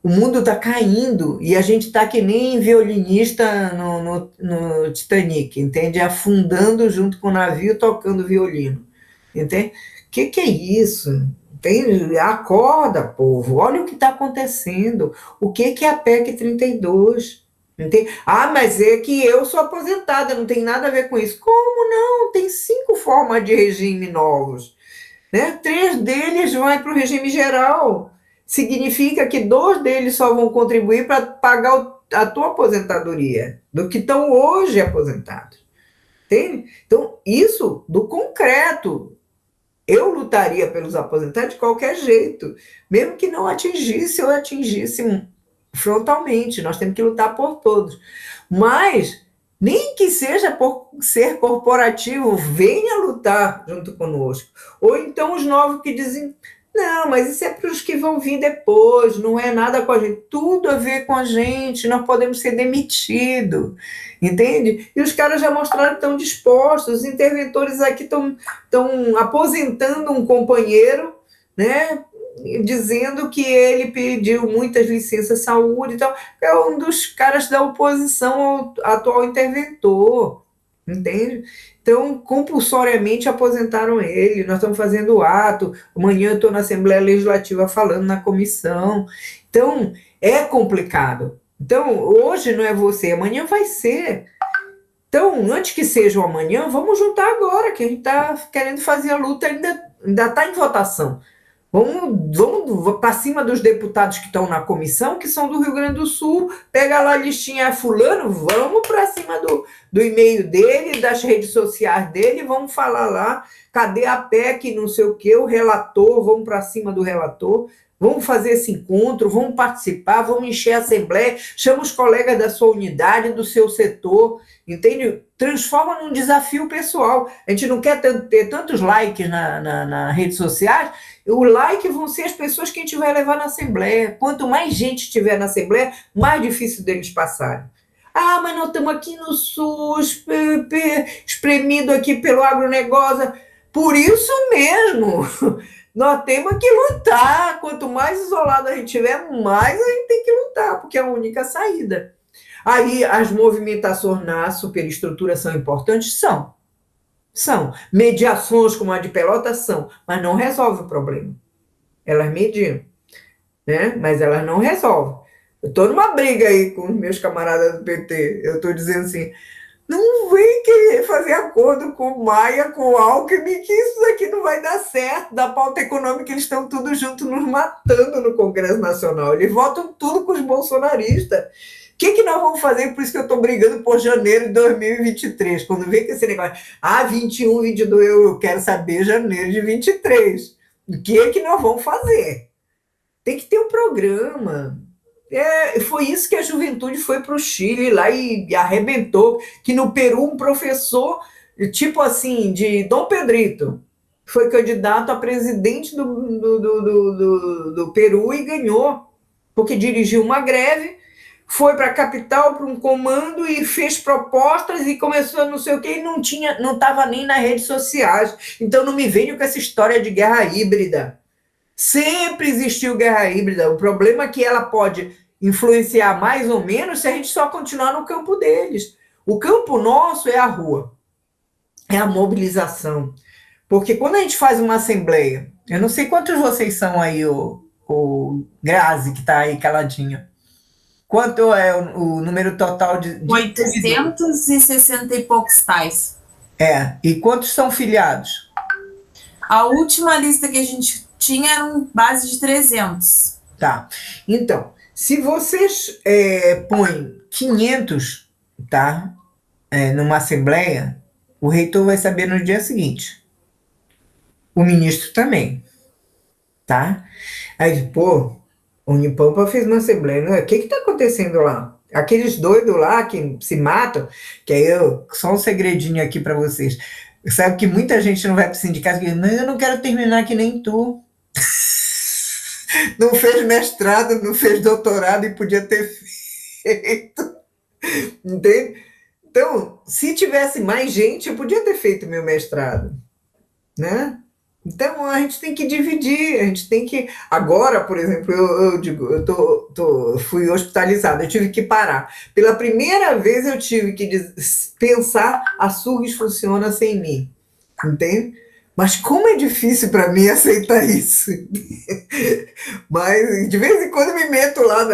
O mundo está caindo e a gente está que nem violinista no Titanic, entende? Afundando junto com o navio, tocando violino, entende? O que é isso? Entende? Acorda, povo, olha o que está acontecendo. O que é a PEC 32? Entende? Ah, mas é que eu sou aposentada, não tem nada a ver com isso. Como não? Tem 5 formas de regime novos, né? 3 deles vão para o regime geral. Significa que 2 deles só vão contribuir para pagar a tua aposentadoria, do que estão hoje aposentados. Entende? Então, isso do concreto. Eu lutaria pelos aposentados de qualquer jeito, mesmo que não atingisse ou atingisse frontalmente. Nós temos que lutar por todos. Mas, nem que seja por ser corporativo, venha lutar junto conosco. Ou então os novos que dizem, não, mas isso é para os que vão vir depois, não é nada com a gente. Tudo a ver com a gente, nós podemos ser demitidos, entende? E os caras já mostraram que estão dispostos, os interventores aqui estão aposentando um companheiro, né? Dizendo que ele pediu muitas licenças de saúde e tal, é um dos caras da oposição ao atual interventor, entende? Então, compulsoriamente aposentaram ele, nós estamos fazendo ato, amanhã eu estou na Assembleia Legislativa falando na comissão, então, é complicado. Então, hoje não é você, amanhã vai ser. Então, antes que seja o amanhã, vamos juntar agora, que a gente está querendo fazer a luta, ainda está em votação. Vamos para cima dos deputados que estão na comissão, que são do Rio Grande do Sul, pega lá a listinha fulano, vamos para cima do e-mail dele, das redes sociais dele, vamos falar lá, cadê a PEC, não sei o quê, o relator, vamos para cima do relator, vamos fazer esse encontro, vamos participar, vamos encher a Assembleia, chama os colegas da sua unidade, do seu setor, entende? Transforma num desafio pessoal. A gente não quer ter tantos likes nas redes sociais. O like vão ser as pessoas que a gente vai levar na Assembleia. Quanto mais gente estiver na Assembleia, mais difícil deles passarem. Ah, mas nós estamos aqui no Sul, espremido aqui pelo agronegócio. Por isso mesmo, nós temos que lutar. Quanto mais isolado a gente tiver, mais a gente tem que lutar, porque é a única saída. Aí as movimentações na superestrutura são importantes? São. Mediações como a de Pelotas são, mas não resolve o problema. Elas mediam, né? Mas elas não resolvem. Eu estou numa briga aí com os meus camaradas do PT. Eu estou dizendo assim, Não vem querer fazer acordo com o Maia, com o Alckmin, que isso aqui não vai dar certo. Da pauta econômica, eles estão tudo junto nos matando no Congresso Nacional. Eles votam tudo com os bolsonaristas. O que nós vamos fazer? Por isso que eu estou brigando por janeiro de 2023. Quando vem com esse negócio, 21, 22, eu quero saber janeiro de 23. O que nós vamos fazer? Tem que ter um programa. Foi isso que a juventude foi para o Chile lá e arrebentou, que no Peru um professor, tipo assim, de Dom Pedrito, foi candidato a presidente do Peru e ganhou, porque dirigiu uma greve, foi para a capital, para um comando e fez propostas e começou não sei o quê, e não estava nem nas redes sociais. Então não me venham com essa história de guerra híbrida. Sempre existiu guerra híbrida. O problema é que ela pode influenciar mais ou menos se a gente só continuar no campo deles. O campo nosso é a rua, é a mobilização. Porque quando a gente faz uma assembleia, eu não sei quantos vocês são aí, o Grazi, que está aí caladinho. Quanto é o número total de 860 e poucos tais. E quantos são filiados? A última lista que a gente tinha era base de 300. Tá. Então, se vocês põem 500, tá, numa assembleia, o reitor vai saber no dia seguinte. O ministro também. Tá? Aí, pô, o Unipampa fez uma assembleia. O que está acontecendo lá? Aqueles doidos lá que se matam, que aí só um segredinho aqui para vocês. Sabe que muita gente não vai para o sindicato e diz, não, eu não quero terminar que nem tu. Não fez mestrado, não fez doutorado e podia ter feito. Entende? Então, se tivesse mais gente, eu podia ter feito meu mestrado. Né? Então, a gente tem que dividir, a gente tem que... Agora, por exemplo, eu fui hospitalizada, eu tive que parar. Pela primeira vez, eu tive que pensar, a SURGS funciona sem mim. Entende? Mas como é difícil para mim aceitar isso. Mas, de vez em quando, eu me meto lá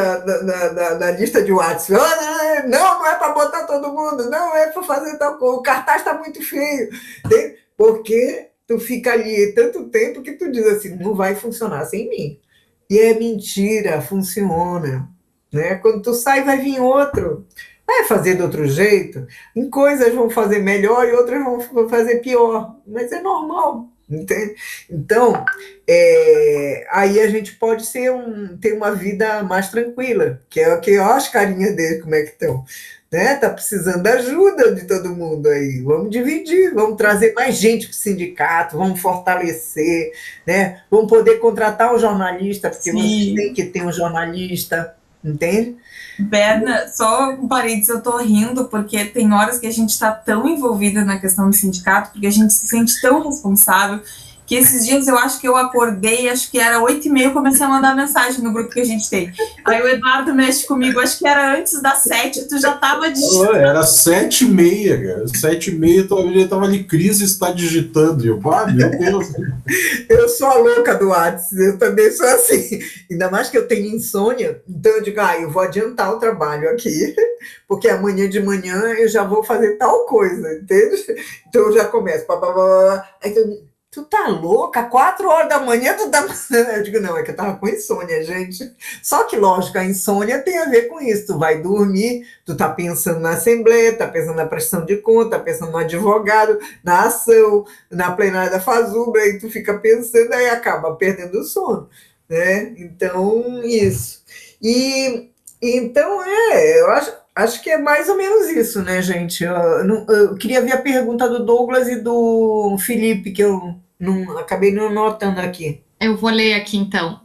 na lista de WhatsApp. Não é para botar todo mundo, não é para fazer tal coisa. O cartaz está muito feio. Entende? Porque... tu fica ali tanto tempo que tu diz assim, não vai funcionar sem mim. E é mentira, funciona. Né? Quando tu sai, vai vir outro. Vai fazer de outro jeito. Em coisas vão fazer melhor e outras vão fazer pior. Mas é normal. Entende? Então, aí a gente pode ter uma vida mais tranquila, que é o que olha as carinhas dele, como é que estão. Né? Tá precisando da ajuda de todo mundo aí. Vamos dividir, vamos trazer mais gente para o sindicato, vamos fortalecer, né? Vamos poder contratar um jornalista, porque vocês têm que ter um jornalista, entende? Berna, só um parênteses, eu tô rindo, porque tem horas que a gente está tão envolvida na questão do sindicato, porque a gente se sente tão responsável, que esses dias eu acho que eu acordei, acho que era 8h30, eu comecei a mandar mensagem no grupo que a gente tem. Aí o Eduardo mexe comigo, acho que era antes das 7, tu já estava digitando. Era 7h30, cara. 7h30, eu estava ali, Cris está digitando. E eu, meu Deus. Eu sou a louca do WhatsApp, eu também sou assim. Ainda mais que eu tenho insônia, então eu digo, eu vou adiantar o trabalho aqui, porque amanhã de manhã eu já vou fazer tal coisa, entende? Então eu já começo. Aí tu tá louca? 4 horas da manhã tu tá... Eu digo, não, é que eu tava com insônia, gente. Só que, lógico, a insônia tem a ver com isso. Tu vai dormir, tu tá pensando na assembleia, tá pensando na prestação de conta, tá pensando no advogado, na ação, na plenária da Fazubra, aí tu fica pensando, aí acaba perdendo o sono, né? Então, isso. Então, eu acho que é mais ou menos isso, né, gente? Eu queria ver a pergunta do Douglas e do Felipe, que eu acabei não notando aqui. Eu vou ler aqui, então.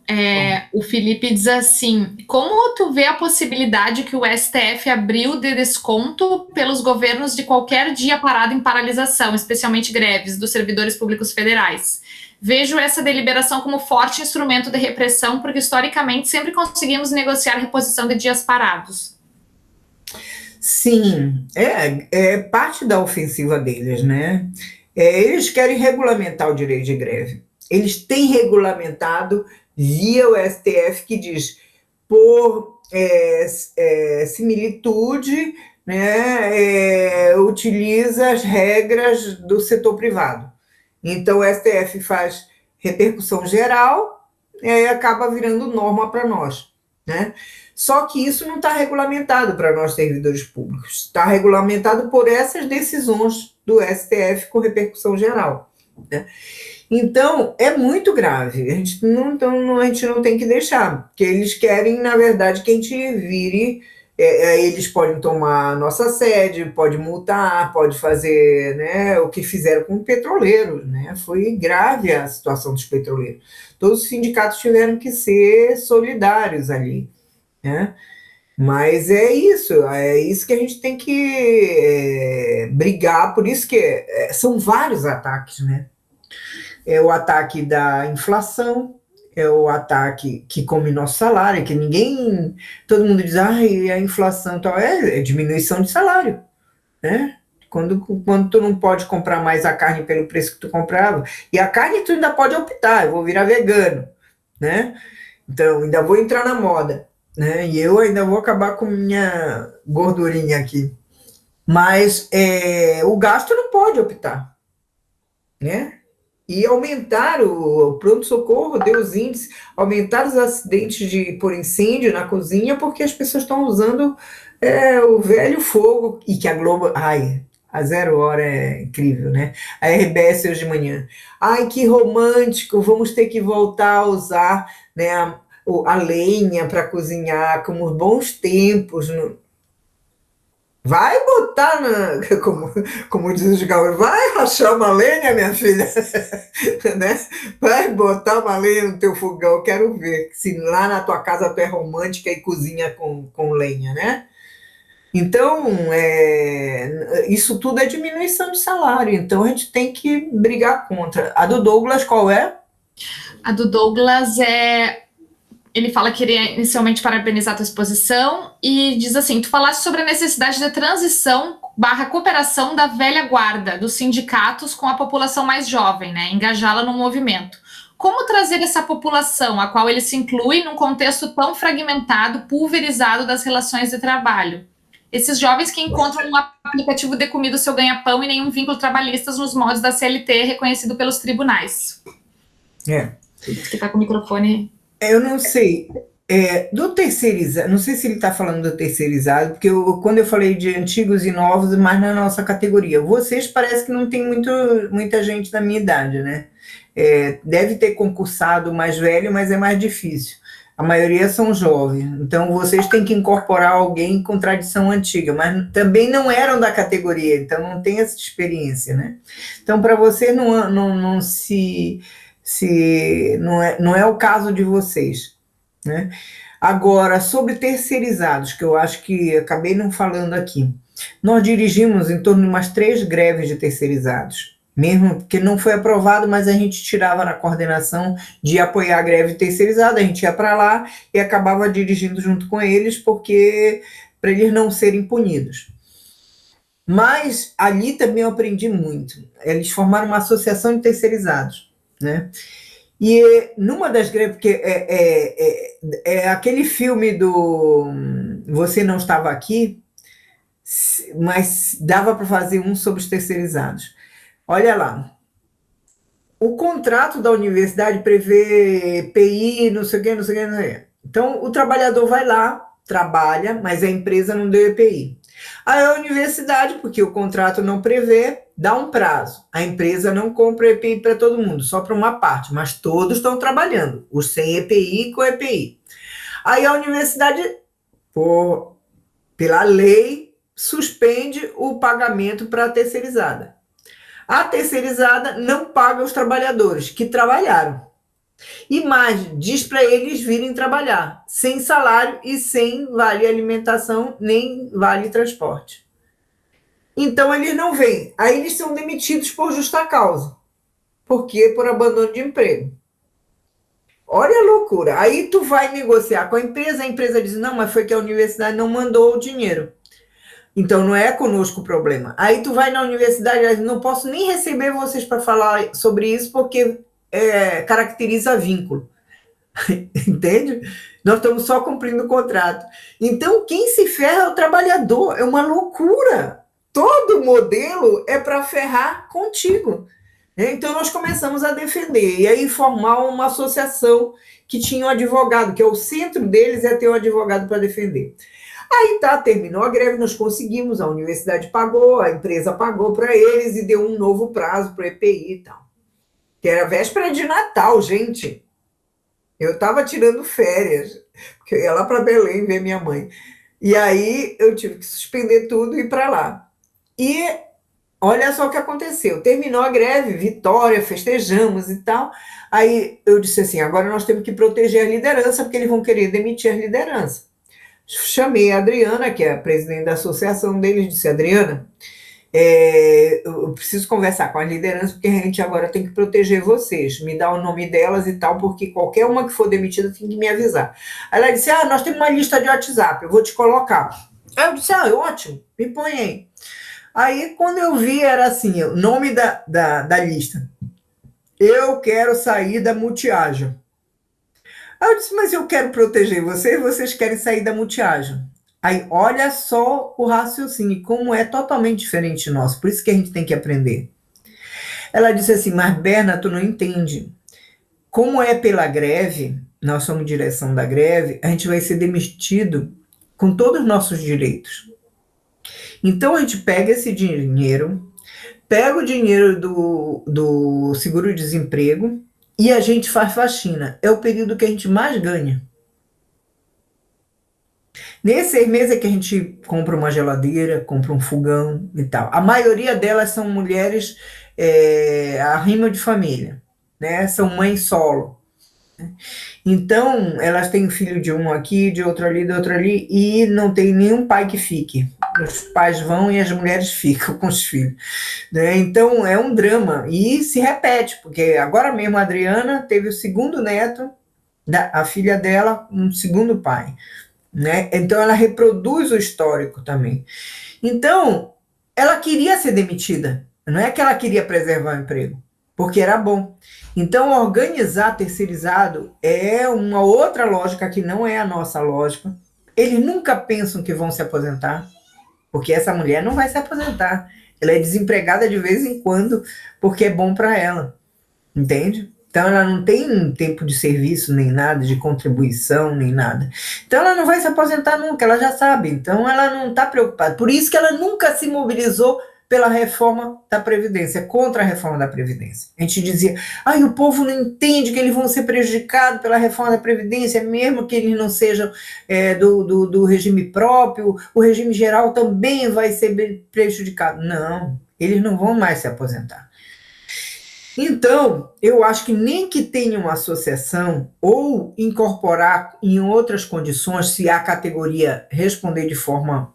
O Felipe diz assim, como tu vê a possibilidade que o STF abriu de desconto pelos governos de qualquer dia parado em paralisação, especialmente greves dos servidores públicos federais? Vejo essa deliberação como forte instrumento de repressão, porque historicamente sempre conseguimos negociar a reposição de dias parados. Sim, é parte da ofensiva deles, né? Eles querem regulamentar o direito de greve. Eles têm regulamentado via o STF, que diz, por similitude, né, utiliza as regras do setor privado. Então, o STF faz repercussão geral e aí acaba virando norma para nós, né? Só que isso não está regulamentado para nós, servidores públicos. Está regulamentado por essas decisões do STF com repercussão geral, né? Então, é muito grave. A gente não tem que deixar, porque eles querem, na verdade, que a gente vire. Eles podem tomar a nossa sede, pode multar, pode fazer, né, o que fizeram com os petroleiros, né? Foi grave a situação dos petroleiros. Todos os sindicatos tiveram que ser solidários ali, né? Mas é isso que a gente tem que brigar, por isso que são vários ataques, né? É o ataque da inflação, é o ataque que come nosso salário, que todo mundo diz, a inflação tal, é diminuição de salário, né? Quando tu não pode comprar mais a carne pelo preço que tu comprava, e a carne tu ainda pode optar, eu vou virar vegano, né? Então, ainda vou entrar na moda, né? E eu ainda vou acabar com minha gordurinha aqui. Mas o gasto não pode optar, né? E aumentar o pronto-socorro, deu os índices, aumentar os acidentes por incêndio na cozinha, porque as pessoas estão usando o velho fogo, e que a Globo... a 0 hora é incrível, né? A RBS hoje de manhã. Que romântico, vamos ter que voltar a usar, né, a lenha para cozinhar, como bons tempos. Vai botar como diz o gaúchos, vai rachar uma lenha, minha filha, né? Vai botar uma lenha no teu fogão, eu quero ver se lá na tua casa tu é romântica e cozinha com lenha, né? Então, isso tudo é diminuição de salário, então a gente tem que brigar contra. A do Douglas qual é? A do Douglas ele fala que queria inicialmente parabenizar a tua exposição e diz assim, tu falaste sobre a necessidade da transição / cooperação da velha guarda dos sindicatos com a população mais jovem, né? Engajá-la no movimento. Como trazer essa população, a qual ele se inclui, num contexto tão fragmentado, pulverizado das relações de trabalho? Esses jovens que encontram no aplicativo de comida o seu ganha-pão e nenhum vínculo trabalhista nos moldes da CLT reconhecido pelos tribunais. Que está com o microfone... Eu não sei, do terceirizado, não sei se ele está falando do terceirizado, porque quando eu falei de antigos e novos, mais na nossa categoria, vocês parece que não tem muita gente da minha idade, né? Deve ter concursado mais velho, mas é mais difícil. A maioria são jovens, então vocês têm que incorporar alguém com tradição antiga, mas também não eram da categoria, então não tem essa experiência, né? Então, para você não é o caso de vocês, né? Agora, sobre terceirizados, que eu acho que acabei não falando aqui, nós dirigimos em torno de umas 3 greves de terceirizados, mesmo porque não foi aprovado, mas a gente tirava na coordenação de apoiar a greve terceirizada, a gente ia para lá e acabava dirigindo junto com eles, porque para eles não serem punidos. Mas ali também eu aprendi muito. Eles formaram uma associação de terceirizados, né? E numa das greves, porque aquele filme do Você Não Estava Aqui, mas dava para fazer um sobre os terceirizados. Olha lá, o contrato da universidade prevê PI, não sei o quê. Então, o trabalhador vai lá, trabalha, mas a empresa não deu EPI. Aí a universidade, porque o contrato não prevê, dá um prazo. A empresa não compra EPI para todo mundo, só para uma parte, mas todos estão trabalhando, os sem EPI e com EPI. Aí a universidade, pela lei, suspende o pagamento para a terceirizada. A terceirizada não paga os trabalhadores que trabalharam. E mais, diz para eles virem trabalhar, sem salário e sem vale alimentação, nem vale transporte. Então, eles não vêm. Aí eles são demitidos por justa causa. Por quê? Por abandono de emprego. Olha a loucura. Aí tu vai negociar com a empresa diz, não, mas foi que a universidade não mandou o dinheiro. Então, não é conosco o problema. Aí tu vai na universidade e diz, não posso nem receber vocês para falar sobre isso, porque caracteriza vínculo. Entende? Nós estamos só cumprindo o contrato. Então, quem se ferra é o trabalhador. É uma loucura. Todo modelo é para ferrar contigo. Então, nós começamos a defender, e aí formar uma associação que tinha um advogado, que é o centro deles é ter um advogado para defender. Aí tá, terminou a greve, nós conseguimos, a universidade pagou, a empresa pagou para eles e deu um novo prazo para o EPI e tal. Que era véspera de Natal, gente. Eu estava tirando férias, porque eu ia lá para Belém ver minha mãe. E aí eu tive que suspender tudo e ir para lá. E olha só o que aconteceu. Terminou a greve, vitória, festejamos e tal. Aí eu disse assim, agora nós temos que proteger a liderança, porque eles vão querer demitir a liderança. Chamei a Adriana, que é a presidente da associação deles, disse, Adriana, eu preciso conversar com a liderança, porque a gente agora tem que proteger vocês, me dá o nome delas e tal, porque qualquer uma que for demitida tem que me avisar. Aí ela disse, nós temos uma lista de WhatsApp, eu vou te colocar. Aí eu disse, ótimo, me põe aí. Aí, quando eu vi, era assim, o nome da lista. Eu quero sair da multiagem. Aí eu disse, mas eu quero proteger vocês, vocês querem sair da multiagem. Aí, olha só o raciocínio, como é totalmente diferente nosso, por isso que a gente tem que aprender. Ela disse assim, mas Berna, tu não entende. Como é pela greve, nós somos direção da greve, a gente vai ser demitido com todos os nossos direitos. Então, a gente pega esse dinheiro, pega o dinheiro do seguro-desemprego e a gente faz faxina. É o período que a gente mais ganha. Nesses 6 meses é que a gente compra uma geladeira, compra um fogão e tal. A maioria delas são mulheres arrimo de família, né? São mães solo. Então, elas têm filho de um aqui, de outro ali, de outro ali, e não tem nenhum pai que fique. Os pais vão e as mulheres ficam com os filhos. Né? Então, é um drama. E se repete, porque agora mesmo a Adriana teve o segundo neto, a filha dela, um segundo pai. Né? Então, ela reproduz o histórico também. Então, ela queria ser demitida. Não é que ela queria preservar o emprego, porque era bom. Então, organizar terceirizado é uma outra lógica que não é a nossa lógica. Eles nunca pensam que vão se aposentar, porque essa mulher não vai se aposentar. Ela é desempregada de vez em quando, porque é bom para ela. Entende? Então, ela não tem tempo de serviço, nem nada, de contribuição, nem nada. Então, ela não vai se aposentar nunca, ela já sabe. Então, ela não está preocupada. Por isso que ela nunca se mobilizou pela reforma da Previdência, contra a reforma da Previdência. A gente dizia, o povo não entende que eles vão ser prejudicados pela reforma da Previdência, mesmo que eles não sejam do regime próprio, o regime geral também vai ser prejudicado. Não, eles não vão mais se aposentar. Então, eu acho que nem que tenha uma associação ou incorporar em outras condições, se a categoria responder de forma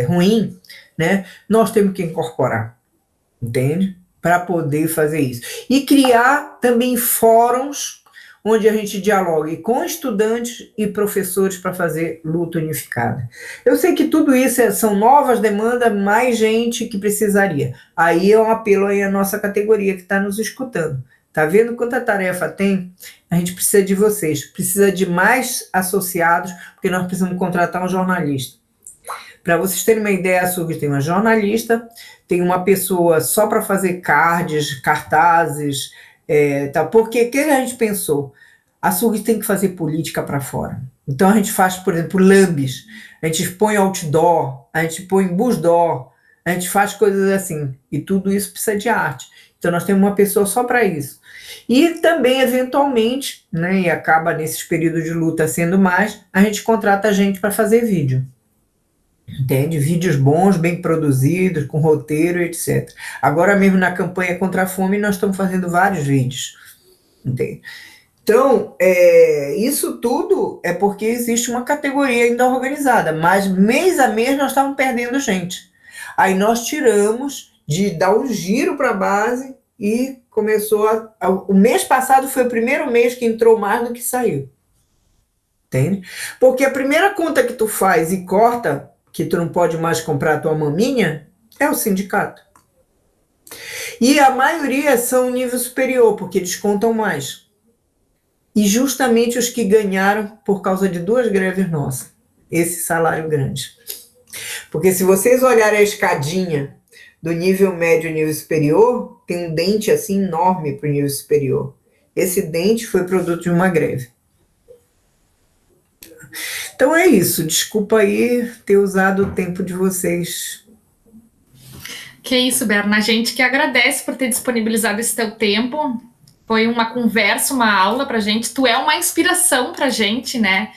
ruim, né, nós temos que incorporar, entende? Para poder fazer isso. E criar também fóruns onde a gente dialogue com estudantes e professores para fazer luta unificada. Eu sei que tudo isso são novas demandas, mais gente que precisaria. Aí é um apelo aí à nossa categoria que está nos escutando. Tá vendo quanta tarefa tem? A gente precisa de vocês, precisa de mais associados, porque nós precisamos contratar um jornalista. Para vocês terem uma ideia, a SURGS tem uma jornalista, tem uma pessoa só para fazer cards, cartazes, tal. Porque o que a gente pensou? A SURGS tem que fazer política para fora. Então, a gente faz, por exemplo, lambes, a gente põe outdoor, a gente põe busdoor, a gente faz coisas assim. E tudo isso precisa de arte. Então, nós temos uma pessoa só para isso. E também, eventualmente, né, e acaba nesses períodos de luta sendo mais, a gente contrata gente para fazer vídeo. Entende? Vídeos bons, bem produzidos, com roteiro, etc. Agora mesmo na campanha contra a fome, nós estamos fazendo vários vídeos. Entende? Então, isso tudo é porque existe uma categoria ainda organizada, mas mês a mês nós estávamos perdendo gente. Aí nós tiramos de dar um giro para a base e começou o mês passado foi o primeiro mês que entrou mais do que saiu. Entende? Porque a primeira conta que tu faz e corta, que tu não pode mais comprar a tua maminha, é o sindicato. E a maioria são nível superior, porque eles contam mais. E justamente os que ganharam por causa de 2 greves nossas, esse salário grande. Porque se vocês olharem a escadinha do nível médio ao nível superior, tem um dente assim enorme para o nível superior. Esse dente foi produto de uma greve. Então é isso, desculpa aí ter usado o tempo de vocês. Que isso, Berna, a gente que agradece por ter disponibilizado esse teu tempo. Foi uma conversa, uma aula pra gente. Tu é uma inspiração pra gente, né?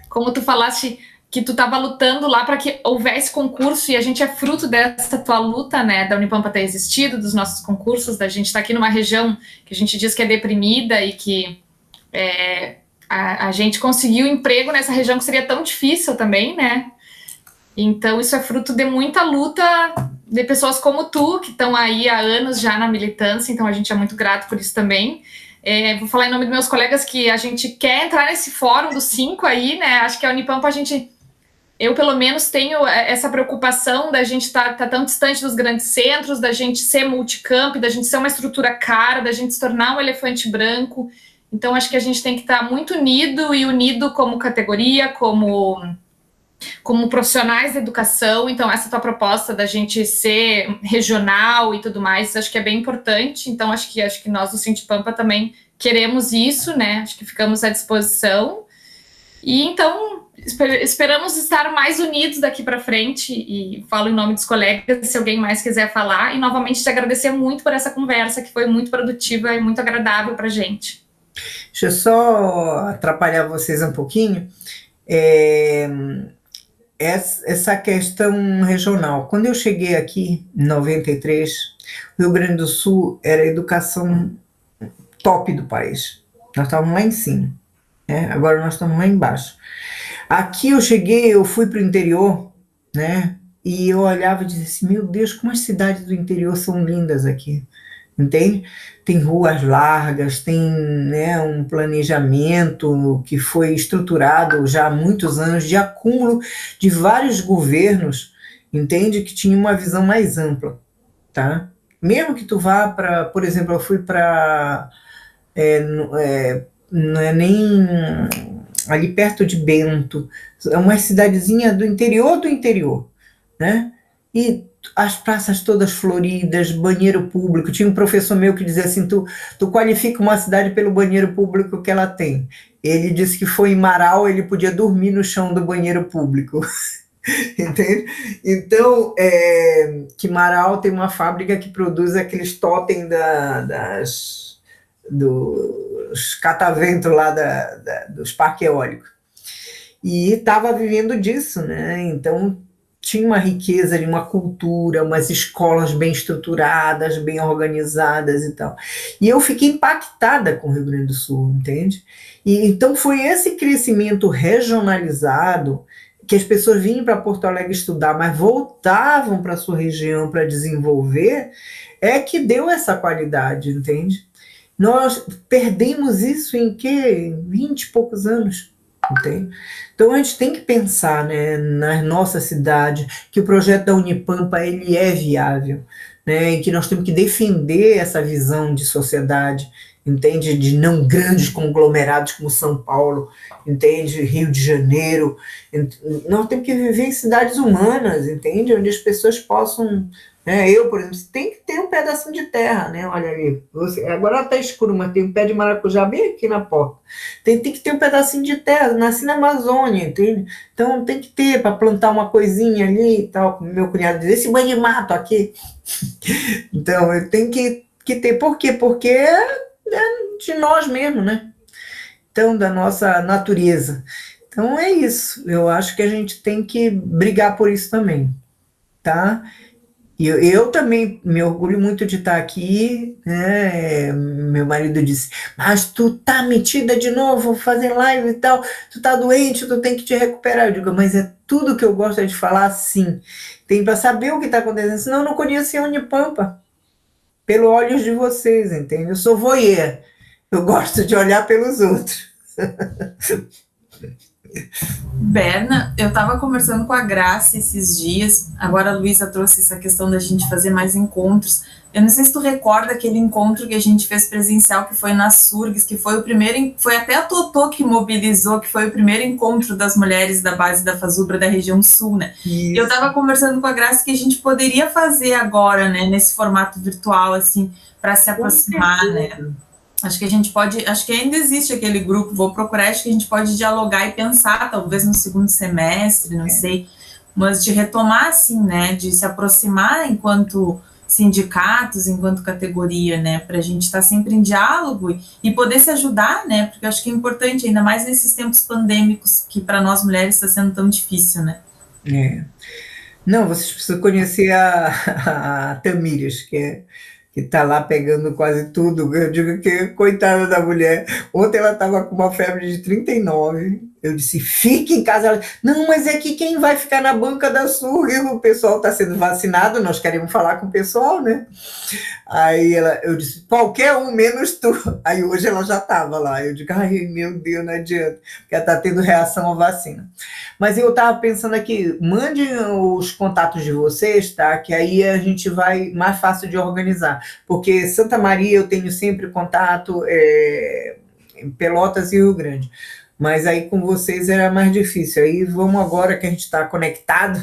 Como tu falaste que tu estava lutando lá para que houvesse concurso, e a gente é fruto dessa tua luta, né, da Unipampa ter existido, dos nossos concursos, da gente estar aqui numa região que a gente diz que é deprimida e que a gente conseguiu emprego nessa região que seria tão difícil também, né? Então, isso é fruto de muita luta de pessoas como tu, que estão aí há anos já na militância, então a gente é muito grato por isso também. Vou falar em nome dos meus colegas que a gente quer entrar nesse fórum dos 5 aí, né? Acho que a Unipampa eu pelo menos tenho essa preocupação da gente tá tão distante dos grandes centros, da gente ser multicamp, da gente ser uma estrutura cara, da gente se tornar um elefante branco. Então, acho que a gente tem que estar muito unido como categoria, como profissionais da educação. Então, essa tua proposta da gente ser regional e tudo mais, acho que é bem importante. Então, acho que nós do Sintipampa também queremos isso, né? Acho que ficamos à disposição. E então, esperamos estar mais unidos daqui para frente, e falo em nome dos colegas, se alguém mais quiser falar, e novamente te agradecer muito por essa conversa, que foi muito produtiva e muito agradável para a gente. Deixa eu só atrapalhar vocês um pouquinho. Essa questão regional. Quando eu cheguei aqui, em 93, o Rio Grande do Sul era a educação top do país. Nós estávamos lá em cima, né? Agora nós estamos lá embaixo. Aqui eu fui para o interior, né? E eu olhava e dizia assim, meu Deus, como as cidades do interior são lindas aqui, entende? Tem ruas largas, tem, né, um planejamento que foi estruturado já há muitos anos, de acúmulo de vários governos, entende? Que tinha uma visão mais ampla, tá? Mesmo que tu vá para, por exemplo, eu fui para, não é nem ali perto de Bento, é uma cidadezinha do interior, né? E as praças todas floridas, banheiro público. Tinha um professor meu que dizia assim, tu qualifica uma cidade pelo banheiro público que ela tem. Ele disse que foi em Marau, ele podia dormir no chão do banheiro público. Entende? Então, que Marau tem uma fábrica que produz aqueles totem dos cataventos lá dos parques eólicos. E estava vivendo disso, né? Então, tinha uma riqueza de uma cultura, umas escolas bem estruturadas, bem organizadas e tal. E eu fiquei impactada com o Rio Grande do Sul, entende? E então foi esse crescimento regionalizado, que as pessoas vinham para Porto Alegre estudar, mas voltavam para a sua região para desenvolver, que deu essa qualidade, entende? Nós perdemos isso em 20 e poucos anos, entende? Então a gente tem que pensar, né, na nossa cidade, que o projeto da Unipampa ele é viável, né, e que nós temos que defender essa visão de sociedade, entende, de não grandes conglomerados como São Paulo, entende, Rio de Janeiro. Nós temos que viver em cidades humanas, entende, onde as pessoas possam, né, eu, por exemplo, tem que ter um pedacinho de terra, né? Olha ali, agora está escuro, mas tem um pé de maracujá bem aqui na porta. Tem que ter um pedacinho de terra, nasci na Amazônia, entende? Então tem que ter para plantar uma coisinha ali e tal, como meu cunhado diz, esse banho de mato aqui. Então eu tenho que ter, por quê? Porque é de nós mesmos, né? Então, da nossa natureza. Então é isso, eu acho que a gente tem que brigar por isso também, tá? E eu também me orgulho muito de estar aqui, né? Meu marido disse, mas tu tá metida de novo, fazer live e tal, tu tá doente, tu tem que te recuperar. Eu digo, mas é tudo que eu gosto de falar, sim. Tem para saber o que está acontecendo, senão eu não conhecia a Unipampa, pelo olhos de vocês, entende? Eu sou voyeur, eu gosto de olhar pelos outros. Berna, eu estava conversando com a Graça esses dias, agora a Luísa trouxe essa questão da gente fazer mais encontros. Eu não sei se tu recorda aquele encontro que a gente fez presencial, que foi na Surgs, que foi o primeiro, foi até a Totô que mobilizou, que foi o primeiro encontro das mulheres da base da Fazubra da região sul, né? Isso. Eu estava conversando com a Graça que a gente poderia fazer agora, né, nesse formato virtual, assim, para se aproximar, né? Acho que a gente pode, acho que ainda existe aquele grupo, vou procurar, acho que a gente pode dialogar e pensar, talvez no segundo semestre, não sei, mas de retomar, assim, né, de se aproximar enquanto sindicatos, enquanto categoria, né, para a gente estar sempre em diálogo e poder se ajudar, né, porque eu acho que é importante, ainda mais nesses tempos pandêmicos, que para nós mulheres está sendo tão difícil, né. Não, vocês precisam conhecer a Tamires, que está lá pegando quase tudo. Eu digo que, coitada da mulher, ontem ela estava com uma febre de 39. Eu disse, fique em casa. Ela, não, mas é que quem vai ficar na banca da Surg? O pessoal está sendo vacinado, nós queremos falar com o pessoal, né? Aí eu disse, qualquer um, menos tu. Aí hoje ela já estava lá. Eu digo, ai, meu Deus, não adianta, porque ela está tendo reação à vacina. Mas eu estava pensando aqui, mandem os contatos de vocês, tá? Que aí a gente vai mais fácil de organizar. Porque Santa Maria eu tenho sempre contato, em Pelotas e Rio Grande. Mas aí com vocês era mais difícil. Aí vamos agora que a gente está conectado,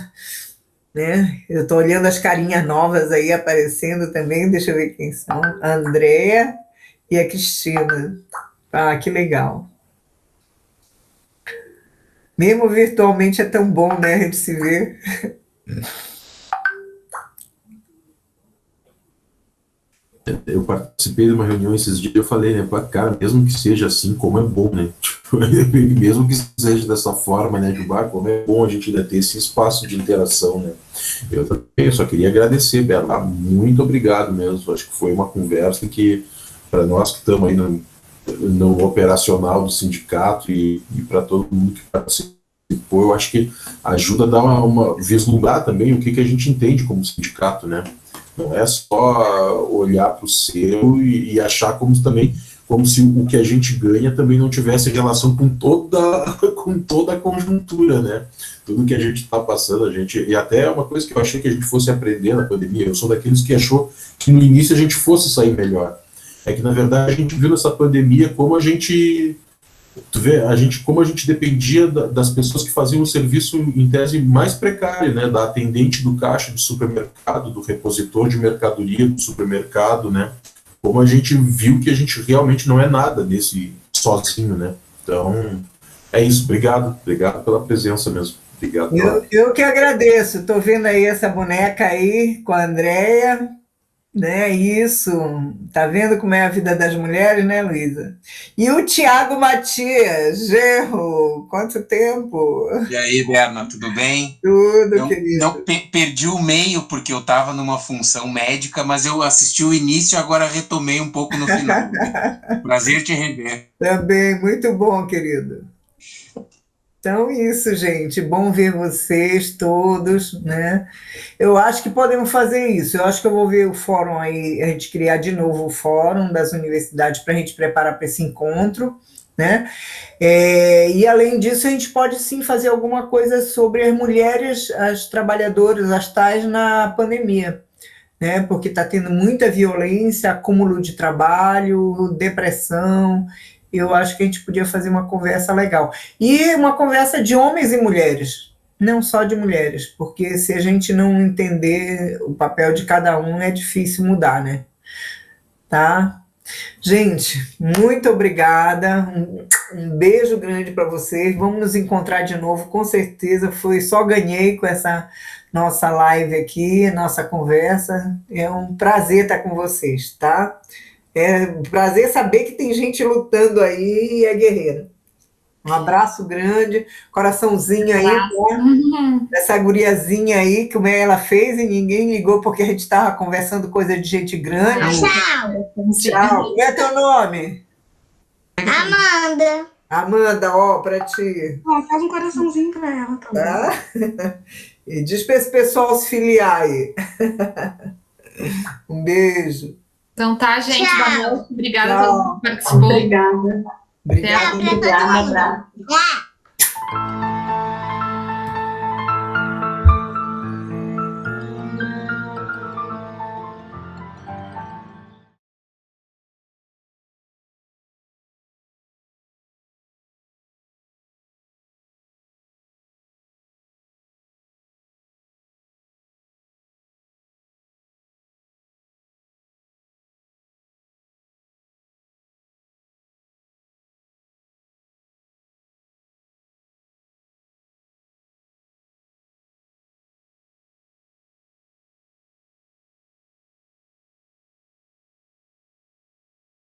né? Eu estou olhando as carinhas novas aí aparecendo também, deixa eu ver quem são. A Andréia e a Cristina. Ah, que legal. Mesmo virtualmente é tão bom, né, a gente se ver. Eu participei de uma reunião esses dias e eu falei, né, cara, mesmo que seja assim, como é bom, né? Tipo, mesmo que seja dessa forma, né, de como é bom a gente ainda ter esse espaço de interação, né? Eu também só queria agradecer, Bela, muito obrigado mesmo. Acho que foi uma conversa que, para nós que estamos aí no operacional do sindicato e para todo mundo que participou, eu acho que ajuda a dar uma vislumbrar também o que a gente entende como sindicato, né? Não é só olhar para o seu e achar como se o que a gente ganha também não tivesse relação com toda a conjuntura, né? Tudo que a gente está passando, e até é uma coisa que eu achei que a gente fosse aprender na pandemia, eu sou daqueles que achou que no início a gente fosse sair melhor. É que, na verdade, a gente viu nessa pandemia como como a gente dependia das pessoas que faziam o serviço em tese mais precário, né, da atendente do caixa do supermercado, do repositor de mercadoria do supermercado, né, como a gente viu que a gente realmente não é nada nesse sozinho, né. Então, é isso, obrigado pela presença mesmo. Obrigado. Eu que agradeço, estou vendo aí essa boneca aí com a Andréia, né, isso, tá vendo como é a vida das mulheres, né, Luísa? E o Tiago Matias, genro, quanto tempo? E aí, Berna, tudo bem? Tudo, querido. Não perdi o meio, porque eu estava numa função médica, mas eu assisti o início e agora retomei um pouco no final. Prazer te rever. Também, muito bom, querido. Então, isso, gente, bom ver vocês todos, né? Eu acho que podemos fazer isso. Eu acho que eu vou ver o fórum aí, a gente criar de novo o fórum das universidades para a gente preparar para esse encontro, né? E, além disso, a gente pode, sim, fazer alguma coisa sobre as mulheres, as trabalhadoras, as tais, na pandemia, né? Porque está tendo muita violência, acúmulo de trabalho, depressão. Eu acho que a gente podia fazer uma conversa legal. E uma conversa de homens e mulheres, não só de mulheres, porque se a gente não entender o papel de cada um, é difícil mudar, né? Tá? Gente, muito obrigada. Um beijo grande para vocês. Vamos nos encontrar de novo, com certeza. Só ganhei com essa nossa live aqui, nossa conversa. É um prazer estar com vocês, tá? É um prazer saber que tem gente lutando aí e é guerreira. Um abraço grande, coraçãozinho aí, né? Essa guriazinha aí que ela fez e ninguém ligou porque a gente estava conversando coisa de gente grande. Tchau. Qual é teu nome? Amanda. Amanda, ó, para ti. Faz um coraçãozinho para ela também. Tá? E diz para esse pessoal se filiar aí. Um beijo. Então tá, gente. Tchau. Boa noite. Obrigada a todo mundo que participou. Obrigada. Tchau para todo mundo.